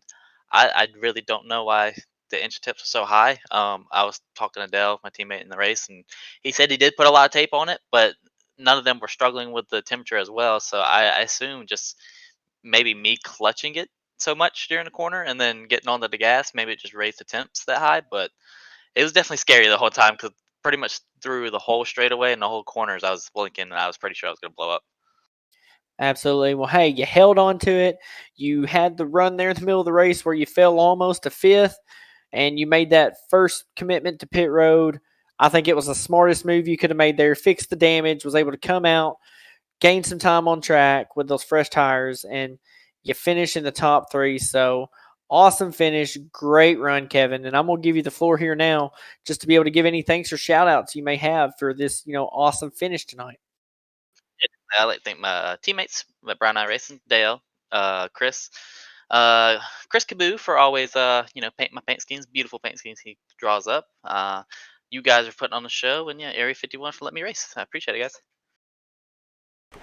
I really don't know why the engine tips are so high. I was talking to Dell, my teammate in the race, and he said he did put a lot of tape on it, but none of them were struggling with the temperature as well. So I assume just maybe me clutching it so much during the corner and then getting onto the gas, maybe it just raised the temps that high, but it was definitely scary the whole time because pretty much through the whole straightaway and the whole corners, I was blinking and I was pretty sure I was gonna blow up. Absolutely. Well, hey, you held on to it. You had the run there in the middle of the race where you fell almost to fifth, and you made that first commitment to pit road. I think it was the smartest move you could have made there. Fixed the damage, was able to come out, gain some time on track with those fresh tires, and you finish in the top three. So awesome finish. Great run, Kevin. And I'm going to give you the floor here now just to be able to give any thanks or shout outs you may have for this, awesome finish tonight. Yeah, I like to thank my teammates at Brown Eye Racing, Dale, Chris, Chris Caboo for always paint my paint schemes, beautiful paint schemes he draws up. You guys are putting on the show, and yeah, Area 51 for letting me race. I appreciate it, guys.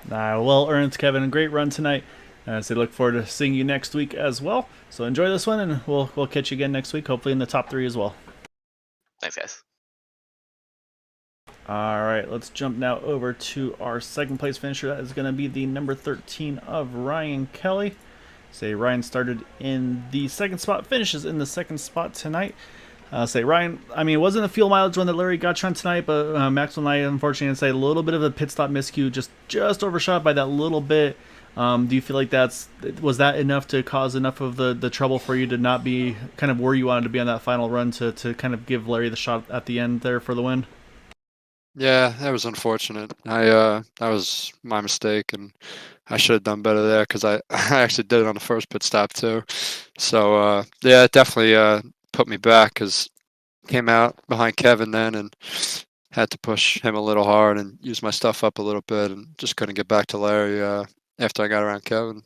Well earned, Kevin. Great run tonight. So look forward to seeing you next week as well. So enjoy this one, and we'll catch you again next week, hopefully in the top 3 as well. Thanks, guys. All right, let's jump now over to our second place finisher. That is going to be the number 13 of Ryan Kelly. Ryan started in the second spot, finishes in the second spot tonight. Ryan, I mean, it wasn't a fuel mileage one that Larry got you on tonight, but Maxwell and I, unfortunately, a little bit of a pit stop miscue, just overshot by that little bit. Do you feel like was that enough to cause enough of the trouble for you to not be kind of where you wanted to be on that final run to kind of give Larry the shot at the end there for the win? Yeah, that was unfortunate. That was my mistake, and I should have done better there because I I actually did it on the first pit stop too. So yeah, it definitely put me back because came out behind Kevin then and had to push him a little hard and use my stuff up a little bit and just couldn't get back to Larry after I got around Kevin.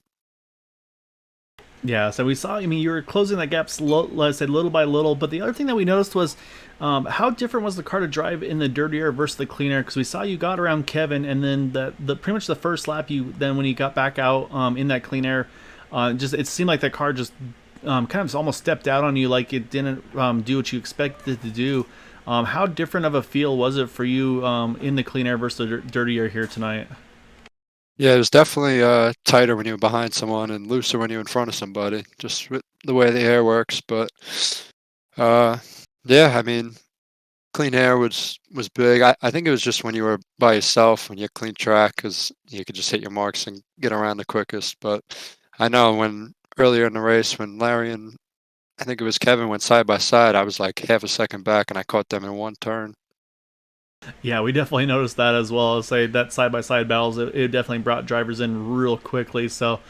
Yeah, so we saw, I mean, you were closing that gap, let's say little by little, but the other thing that we noticed was how different was the car to drive in the dirty air versus the clean air? Because we saw you got around Kevin, and then the pretty much the first lap, then when you got back out in that clean air, it seemed like that car just kind of almost stepped out on you, like it didn't do what you expected it to do. How different of a feel was it for you in the clean air versus the dirty air here tonight? Yeah, it was definitely tighter when you were behind someone and looser when you're in front of somebody, just with the way the air works. But uh, yeah, I mean, clean air was big. I think it was just when you were by yourself, when you clean track, because you could just hit your marks and get around the quickest. But I know when earlier in the race, when Larry and I think it was Kevin went side by side, I was like half a second back, and I caught them in one turn. Yeah, we definitely noticed that as well. That side by side battles, it definitely brought drivers in real quickly. So,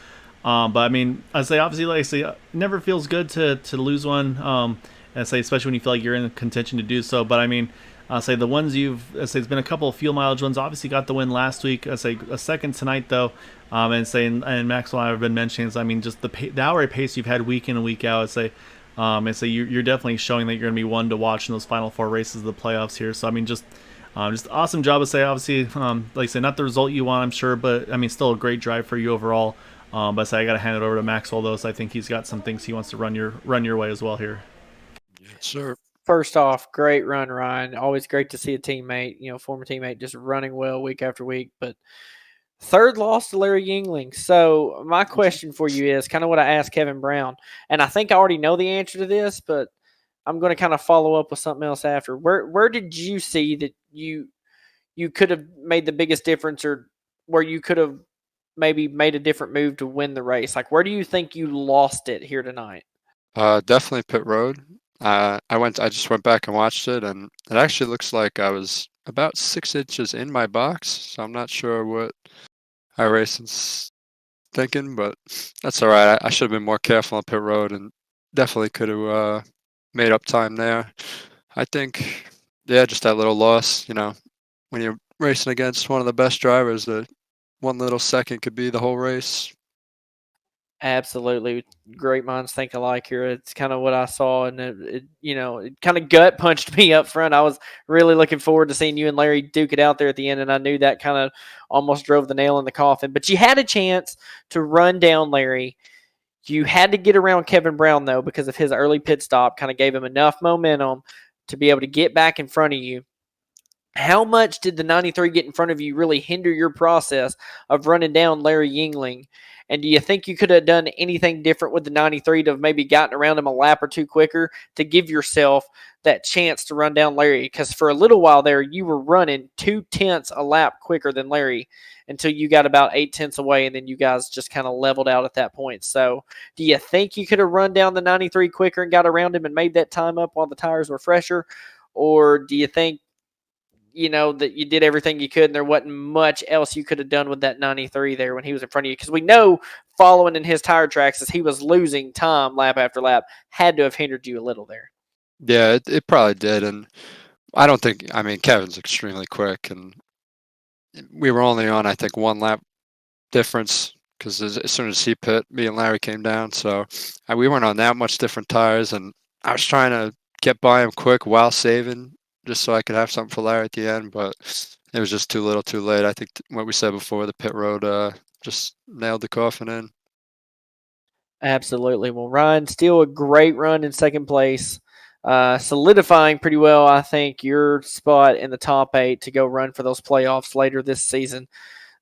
but I mean, obviously, like I say, it never feels good to lose one. Especially when you feel like you're in contention to do so. But I mean, the ones it's been a couple of fuel mileage ones. Obviously, got the win last week. A second tonight though. And Maxwell and I have been mentioning is, I mean, just the hourly pace you've had week in and week out. You're definitely showing that you're going to be one to watch in those final 4 races of the playoffs here. So I mean, just awesome job. Obviously, like I said, not the result you want, I'm sure, but I mean, still a great drive for you overall. But I got to hand it over to Maxwell though. So I think he's got some things he wants to run your way as well here. Yes, sir. First off, great run, Ryan. Always great to see a teammate, former teammate, just running well week after week. But third loss to Larry Yingling. So my question for you is kind of what I asked Kevin Brown, and I think I already know the answer to this, but I'm going to kind of follow up with something else after. Where did you see that you could have made the biggest difference, or where you could have maybe made a different move to win the race? Like, where do you think you lost it here tonight? Definitely pit road. I just went back and watched it, and it actually looks like I was about 6 inches in my box. So I'm not sure what iRacing's thinking, but that's all right. I should have been more careful on pit road, and definitely could have made up time there. I think, yeah, just that little loss. When you're racing against one of the best drivers, that one little second could be the whole race. Absolutely, great minds think alike here. It's kind of what I saw, and it kind of gut punched me up front. I was really looking forward to seeing you and Larry duke it out there at the end, and I knew that kind of almost drove the nail in the coffin. But you had a chance to run down Larry. You had to get around Kevin Brown though, because of his early pit stop, kind of gave him enough momentum to be able to get back in front of you. How much did the 93 get in front of you really hinder your process of running down Larry Yingling? And do you think you could have done anything different with the 93 to have maybe gotten around him a lap or two quicker to give yourself that chance to run down Larry? Because for a little while there, you were running 2/10 a lap quicker than Larry until you got about 8/10 away, and then you guys just kind of leveled out at that point. So do you think you could have run down the 93 quicker and got around him and made that time up while the tires were fresher? Or do you think that you did everything you could and there wasn't much else you could have done with that 93 there when he was in front of you? Because we know following in his tire tracks as he was losing time lap after lap had to have hindered you a little there. Yeah, it probably did, and I don't think. I mean, Kevin's extremely quick, and we were only on, I think, 1 lap difference because as soon as he pit, me and Larry came down, so we weren't on that much different tires, and I was trying to get by him quick while saving, just so I could have something for Larry at the end, but it was just too little, too late. I think what we said before, the pit road just nailed the coffin in. Absolutely. Well, Ryan, still a great run in second place, solidifying pretty well, I think, your spot in the top 8 to go run for those playoffs later this season.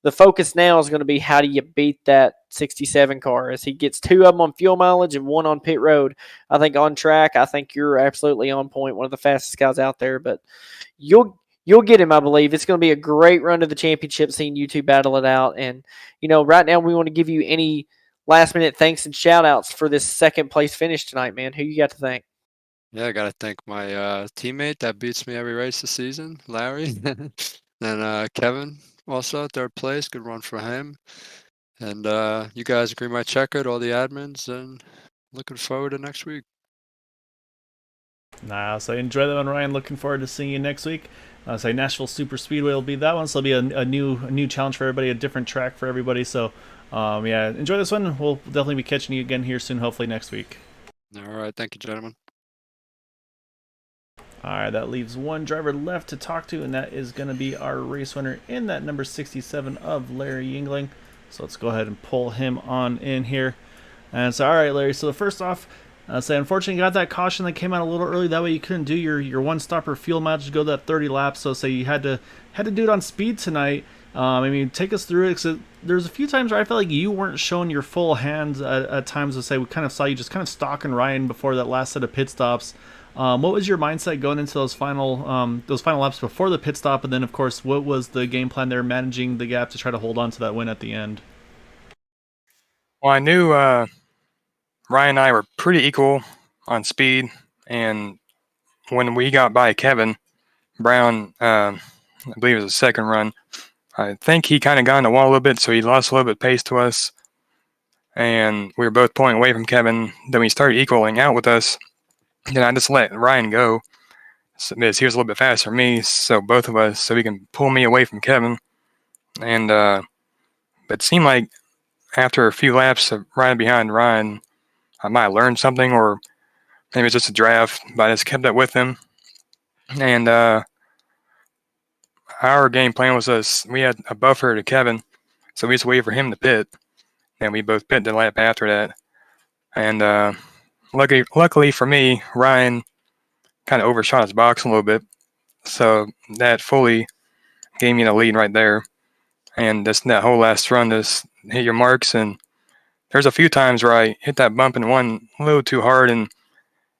The focus now is going to be how do you beat that 67 car as he gets 2 of them on fuel mileage and 1 on pit road. I think on track, I think you're absolutely on point, one of the fastest guys out there, but you'll get him, I believe. It's going to be a great run to the championship, seeing you two battle it out. And, right now we want to give you any last-minute thanks and shout-outs for this second-place finish tonight, man. Who you got to thank? Yeah, I got to thank my teammate that beats me every race this season, Larry. And Kevin, also, 3rd place. Good run for him. And you guys agree my checkered, all the admins, and looking forward to next week. So enjoy that one, Ryan. Looking forward to seeing you next week. So Nashville Super Speedway will be that one. So it'll be a new challenge for everybody, a different track for everybody. So enjoy this one. We'll definitely be catching you again here soon, hopefully next week. All right, thank you, gentlemen. All right, that leaves one driver left to talk to, and that is going to be our race winner in that number 67 of Larry Yingling. So let's go ahead and pull him on in here. And so, all right, Larry. So first off, unfortunately, you got that caution that came out a little early. That way, you couldn't do your one-stopper fuel mileage to go that 30 laps. So say you had to do it on speed tonight. Take us through it. Cause there's a few times where I felt like you weren't showing your full hands at times. To say we kind of saw you just kind of stalking Ryan before that last set of pit stops. What was your mindset going into those final laps before the pit stop, and then of course, what was the game plan there, managing the gap to try to hold on to that win at the end? Well, I knew Ryan and I were pretty equal on speed, and when we got by Kevin Brown, I believe it was the second run, I think he kind of got in the wall a little bit, so he lost a little bit of pace to us, and we were both pulling away from Kevin. Then we started equaling out with us. Then I just let Ryan go, because he was a little bit faster than me, so both of us, so he can pull me away from Kevin. And but it seemed like after a few laps of riding behind Ryan, I might have learned something, or maybe it was just a draft, but I just kept up with him. And our game plan was we had a buffer to Kevin, so we just waited for him to pit, and we both pit the lap after that. And luckily for me, Ryan kind of overshot his box a little bit, so that fully gave me the lead right there. And that whole last run, just hit your marks. And there's a few times where I hit that bump in one a little too hard and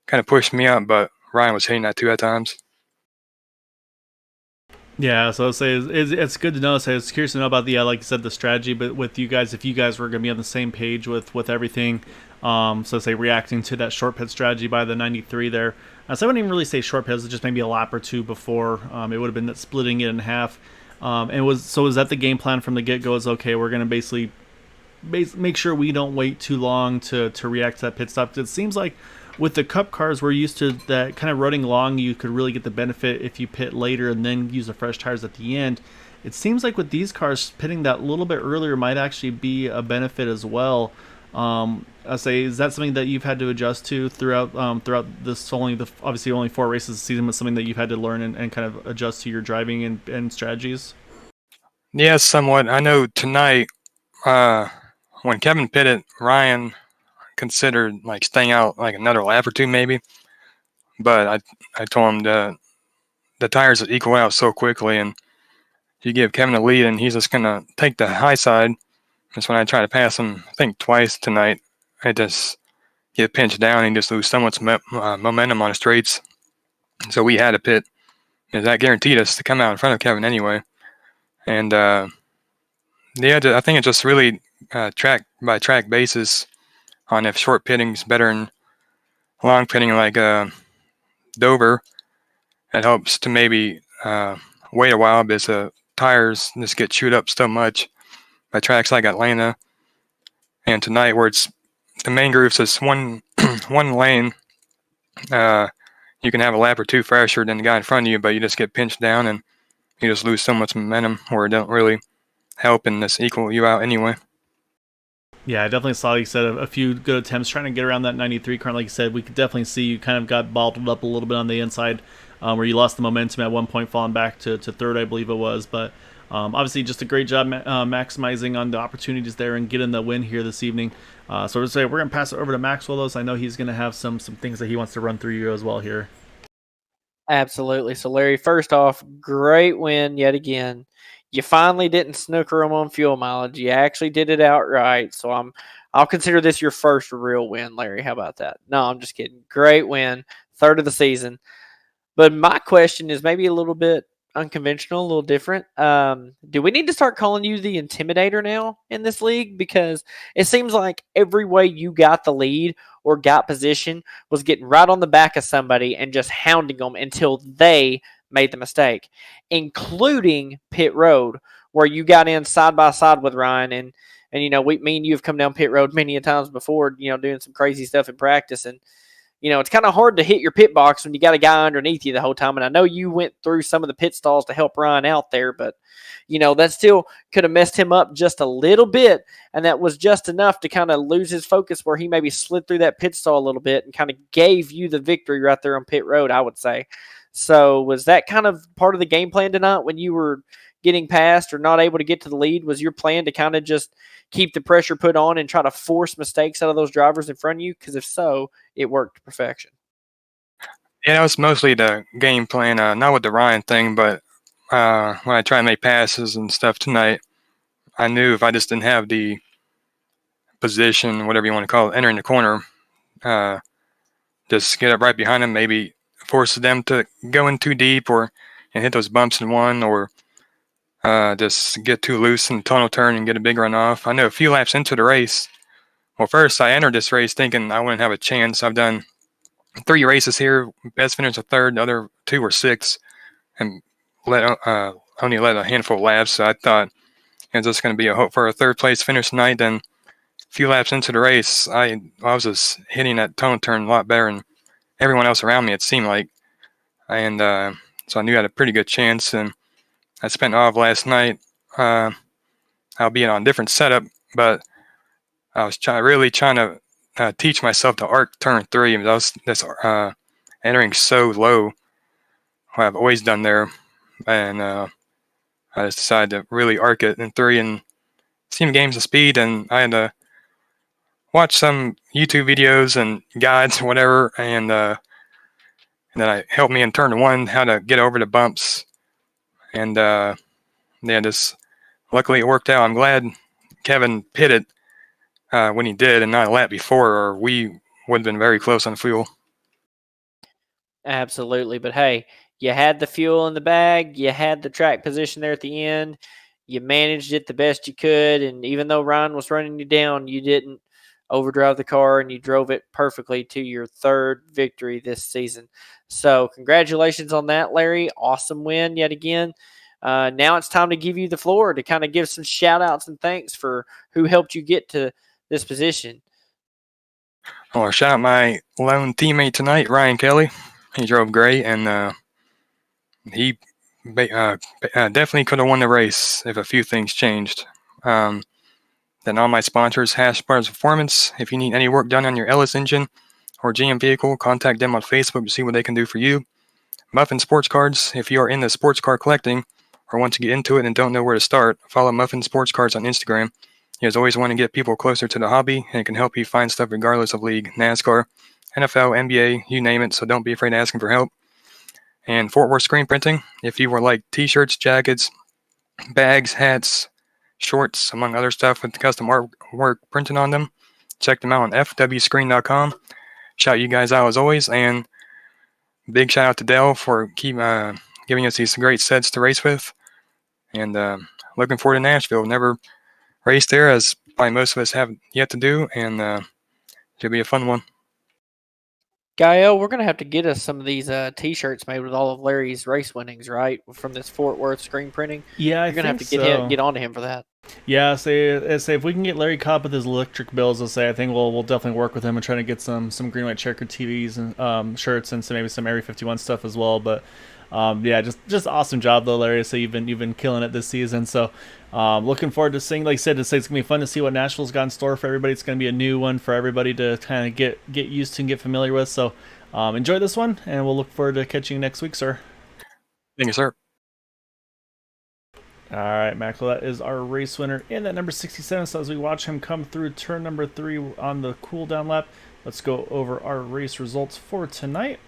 kind of pushed me up, but Ryan was hitting that too at times. Yeah, so I'll say it's good to know. So I was curious to know about like you said, the strategy, but with you guys, if you guys were going to be on the same page with everything, so say reacting to that short pit strategy by the 93 there. So I wouldn't even really say short pits, just maybe a lap or two before. It would have been splitting it in half. Was that the game plan from the get-go? Is okay, we're going to basically make sure we don't wait too long to react to that pit stop. It seems like with the Cup cars, we're used to that kind of running long. You could really get the benefit if you pit later and then use the fresh tires at the end. It seems like with these cars, pitting that little bit earlier might actually be a benefit as well. I say, is that something that you've had to adjust to throughout this obviously only 4 races a season, but something that you've had to learn and kind of adjust to your driving and strategies? Yeah, somewhat. I know tonight, when Kevin pitted, Ryan considered like staying out like another lap or two maybe, but I told him the tires would equal out so quickly, and you give Kevin a lead, and he's just gonna take the high side. That's when I try to pass him, I think twice tonight. I just get pinched down and just lose so much momentum on the straights. So we had to pit, because that guaranteed us to come out in front of Kevin anyway. And yeah, I think it's just really track by track basis on if short pitting's better than long pitting like Dover. It helps to maybe wait a while because tires just get chewed up so much by tracks like Atlanta and tonight, where it's the main grooves is one one lane. You can have a lap or two fresher than the guy in front of you, but you just get pinched down and you just lose so much momentum where it don't really help and just equal you out anyway. Yeah, I definitely saw, you said, a few good attempts trying to get around that 93 car. Like you said, we could definitely see you kind of got bottled up a little bit on the inside, where you lost the momentum at one point, falling back to third, I believe it was. But obviously, just a great job maximizing on the opportunities there and getting the win here this evening. So we're going to pass it over to Maxwell, though, so I know he's going to have some things that he wants to run through you as well here. Absolutely. So, Larry, first off, great win yet again. You finally didn't snooker them on fuel mileage. You actually did it outright. So I'll consider this your first real win, Larry. How about that? No, I'm just kidding. Great win, third of the season. But my question is maybe a little bit unconventional, a little different. Do we need to start calling you the Intimidator now in this league? Because it seems like every way you got the lead or got position was getting right on the back of somebody and just hounding them until they made the mistake, including pit road, where you got in side by side with Ryan. And me and you have come down pit road many a times before, doing some crazy stuff in practice. And it's kind of hard to hit your pit box when you got a guy underneath you the whole time. And I know you went through some of the pit stalls to help Ryan out there, but, that still could have messed him up just a little bit. And that was just enough to kind of lose his focus where he maybe slid through that pit stall a little bit and kind of gave you the victory right there on pit road, I would say. So was that kind of part of the game plan tonight when you were getting past or not able to get to the lead? Was your plan to kind of just keep the pressure put on and try to force mistakes out of those drivers in front of you? Because if so, it worked to perfection. Yeah, that was mostly the game plan, not with the Ryan thing, but when I try to make passes and stuff tonight, I knew if I just didn't have the position, whatever you want to call it, entering the corner, just get up right behind them, maybe force them to go in too deep and hit those bumps in one, or just get too loose in the tunnel turn and get a big run off. I know a few laps into the race, well, first I entered this race thinking I wouldn't have a chance. I've done 3 races here, best finish a third, the other 2 were 6th, and only led a handful of laps. So I thought it was just going to be a hope for a third place finish tonight. Then a few laps into the race, I was just hitting that tunnel turn a lot better than everyone else around me, it seemed like. And so I knew I had a pretty good chance. And I spent all of last night, albeit on a different setup, but I was really trying to teach myself to arc turn 3. I was just entering so low, what I've always done there. And I just decided to really arc it in 3 and see some games of speed. And I had to watch some YouTube videos and guides, whatever, and then I helped me in turn 1 how to get over the bumps. And just luckily it worked out. I'm glad Kevin pitted when he did and not a lap before, or we would have been very close on fuel. Absolutely. But hey, you had the fuel in the bag. You had the track position there at the end. You managed it the best you could. And even though Ryan was running you down, you didn't overdrive the car and you drove it perfectly to your 3rd victory this season. So congratulations on that, Larry. Awesome win yet again. Now it's time to give you the floor to kind of give some shout outs and thanks for who helped you get to this position. Well, shout out my lone teammate tonight, Ryan Kelly. He drove great, and he definitely could have won the race if a few things changed. Then all my sponsors, Hash Brothers Performance. If you need any work done on your Ellis engine or GM vehicle, contact them on Facebook to see what they can do for you. Muffin Sports Cards. If you are into sports car collecting or want to get into it and don't know where to start, follow Muffin Sports Cards on Instagram. He has always wanted to get people closer to the hobby, and it can help you find stuff regardless of league, NASCAR, NFL, NBA, you name it, so don't be afraid to ask him for help. And Fort Worth Screen Printing. If you would like t-shirts, jackets, bags, hats, shorts, among other stuff with custom artwork printed on them, check them out on fwscreen.com. Shout you guys out as always, and big shout out to Dell for giving us these great sets to race with. And looking forward to Nashville. Never raced there, as probably most of us have yet to do, and it'll be a fun one. Gael, we're going to have to get us some of these T-shirts made with all of Larry's race winnings, right? From this Fort Worth screen printing. Yeah, You're going to have to get on to him for that. Yeah, say if we can get Larry caught up with his electric bills, I'll say I think we'll definitely work with him and try to get some green white checker TVs and shirts and maybe some Area 51 stuff as well. But yeah, just awesome job though, Larry. So you've been killing it this season. So looking forward to seeing. Like I said, it's gonna be fun to see what Nashville's got in store for everybody. It's gonna be a new one for everybody to kind of get used to and get familiar with. So enjoy this one, and we'll look forward to catching you next week, sir. Thank you, sir. All right, Maxwell, that is our race winner in that number 67. So as we watch him come through turn number 3 on the cool down lap, let's go over our race results for tonight.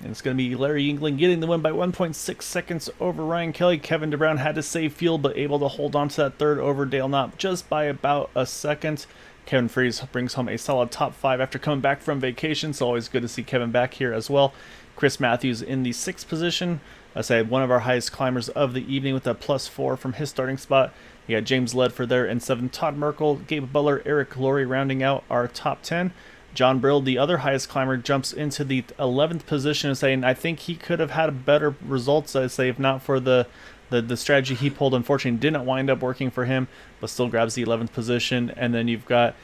And it's going to be Larry Yingling getting the win by 1.6 seconds over Ryan Kelly. Kevin DeBrown had to save field, but able to hold on to that third over Dale Knott just by about a second. Kevin Freeze brings home a solid top 5 after coming back from vacation, so always good to see Kevin back here as well. Chris Matthews in the 6th position. I say one of our highest climbers of the evening with a +4 from his starting spot. You got James Ledford there in 7th. Todd Merkel, Gabe Butler, Eric Laurie rounding out our top 10. John Brill, the other highest climber, jumps into the 11th position, saying I think he could have had better results, I say, if not for the strategy he pulled. Unfortunately, didn't wind up working for him, but still grabs the 11th position. And then you've got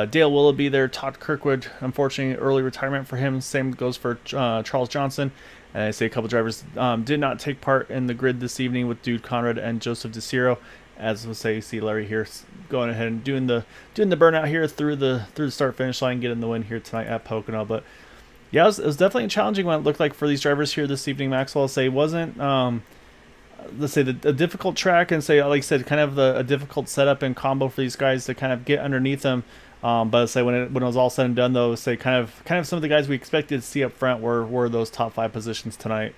Dale Willoughby there, Todd Kirkwood, unfortunately early retirement for him. Same goes for Charles Johnson. And I say a couple drivers did not take part in the grid this evening with Dude Conrad and Joseph DeCiro. As we'll say, you see Larry here going ahead and doing the burnout here through the start finish line, getting the win here tonight at Pocono. But yeah, it was definitely a challenging one. It looked like for these drivers here this evening. Maxwell, I'll say wasn't let's say a difficult track, and say like I said, kind of a difficult setup and combo for these guys to kind of get underneath them. But say when it was all said and done, though, say kind of some of the guys we expected to see up front were those top 5 positions tonight.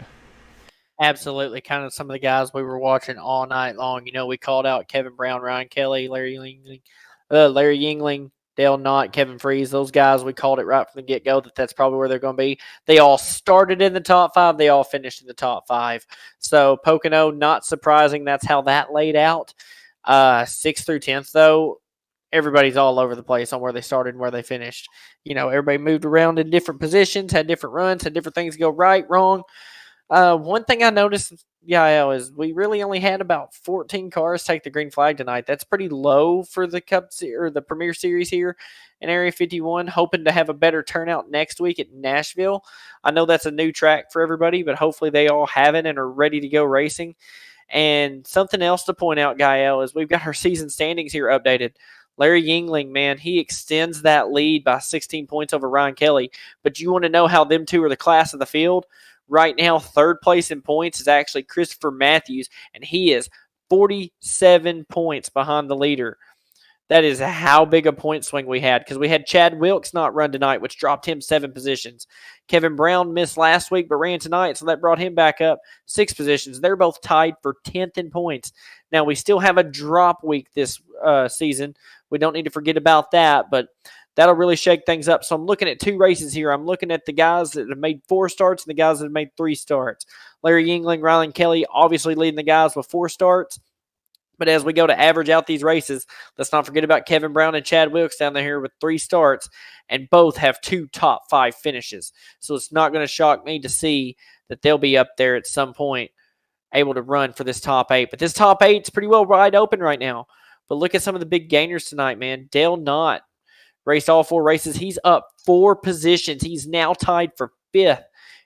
Absolutely, kind of some of the guys we were watching all night long. You know, we called out Kevin Brown, Ryan Kelly, Larry Yingling, Dale Knott, Kevin Freeze. Those guys, we called it right from the get-go that's probably where they're going to be. They all started in the top 5. They all finished in the top 5. So Pocono, not surprising. That's how that laid out. 6th through 10th, though, everybody's all over the place on where they started and where they finished. You know, everybody moved around in different positions, had different runs, had different things go right, wrong. One thing I noticed, is we really only had about 14 cars take the green flag tonight. That's pretty low for the the Premier Series here in Area 51. Hoping to have a better turnout next week at Nashville. I know that's a new track for everybody, but hopefully they all have it and are ready to go racing. And something else to point out, Gael, is we've got our season standings here updated. Larry Yingling, man, he extends that lead by 16 points over Ryan Kelly. But you want to know how them two are the class of the field? Right now, 3rd place in points is actually Christopher Matthews, and he is 47 points behind the leader. That is how big a point swing we had, because we had Chad Wilkes not run tonight, which dropped him 7 positions. Kevin Brown missed last week but ran tonight, so that brought him back up 6 positions. They're both tied for 10th in points. Now, we still have a drop week this season. We don't need to forget about that, but that'll really shake things up. So I'm looking at 2 races here. I'm looking at the guys that have made 4 starts and the guys that have made 3 starts. Larry Yingling, Ryan Kelly, obviously leading the guys with 4 starts. But as we go to average out these races, let's not forget about Kevin Brown and Chad Wilkes down there here with 3 starts, and both have 2 top 5 finishes. So it's not going to shock me to see that they'll be up there at some point able to run for this top 8. But this top 8 is pretty well wide open right now. But look at some of the big gainers tonight, man. Dale Knott raced all 4 races. He's up 4 positions. He's now tied for 5th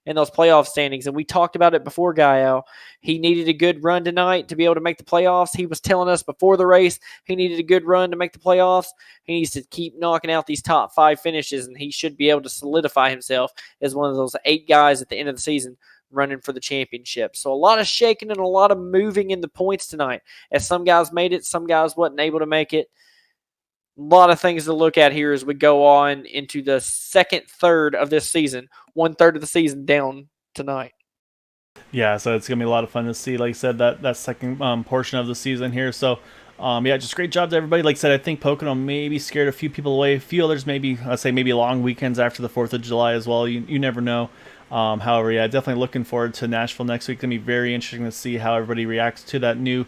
in those playoff standings. And we talked about it before, Gael. He needed a good run tonight to be able to make the playoffs. He was telling us before the race he needed a good run to make the playoffs. He needs to keep knocking out these top 5 finishes, and he should be able to solidify himself as one of those 8 guys at the end of the season running for the championship. So a lot of shaking and a lot of moving in the points tonight, as some guys made it, some guys wasn't able to make it. A lot of things to look at here as we go on into the second third of this season. 1/3 of the season down tonight. Yeah, so it's gonna be a lot of fun to see. Like I said, that second portion of the season here. So, yeah, just great job to everybody. Like I said, I think Pocono maybe scared a few people away. A few others maybe, I'd say maybe long weekends after the 4th of July as well. You never know. However, yeah, definitely looking forward to Nashville next week. It's gonna be very interesting to see how everybody reacts to that new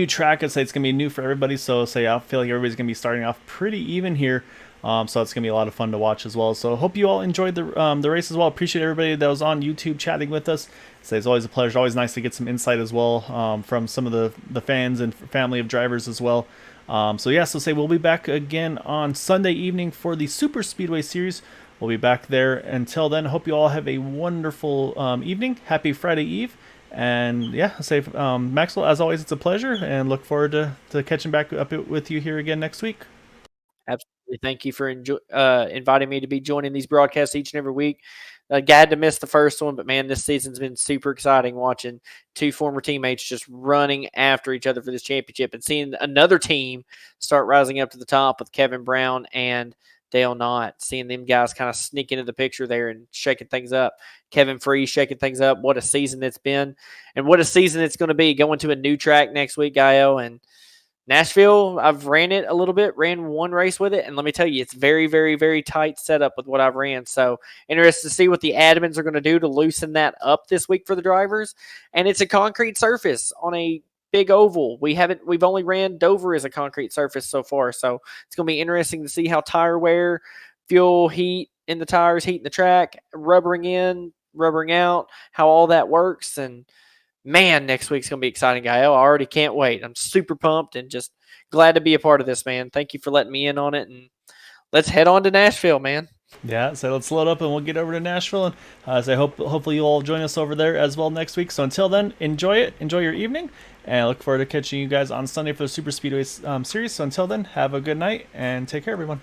track. I'd say it's gonna be new for everybody. So, I feel like everybody's gonna be starting off pretty even here. So it's gonna be a lot of fun to watch as well. So hope you all enjoyed the race as well. Appreciate everybody that was on YouTube chatting with us. It's always a pleasure. Always nice to get some insight as well from some of the fans and family of drivers as well. So we'll be back again on Sunday evening for the Super Speedway Series. We'll be back there. Until then, hope you all have a wonderful evening. Happy Friday Eve. And yeah, Maxwell, as always, it's a pleasure, and look forward to catching back up with you here again next week. Absolutely. Thank you for inviting me to be joining these broadcasts each and every week. Glad to miss the first one, but man, this season's been super exciting watching 2 former teammates just running after each other for this championship and seeing another team start rising up to the top with Kevin Brown and Dale Knott, seeing them guys kind of sneak into the picture there and shaking things up. Kevin Free shaking things up. What a season it's been, and what a season it's going to be, going to a new track next week, Gaio. And Nashville, I've ran it a little bit, ran one race with it, and let me tell you, it's very, very, very tight setup with what I've ran. So interested to see what the admins are going to do to loosen that up this week for the drivers. And it's a concrete surface on a big oval. We've only ran Dover as a concrete surface so far, so it's going to be interesting to see how tire wear, fuel, heat in the tires, heat in the track, rubbering in, rubbering out, how all that works. And man, next week's going to be exciting, Gael. I already can't wait. I'm super pumped and just glad to be a part of this, man. Thank you for letting me in on it, and let's head on to Nashville, man. Yeah, so let's load up and we'll get over to Nashville. And hopefully you'll all join us over there as well next week. So until then, enjoy it. Enjoy your evening. And I look forward to catching you guys on Sunday for the Super Speedway Series. So until then, have a good night and take care, everyone.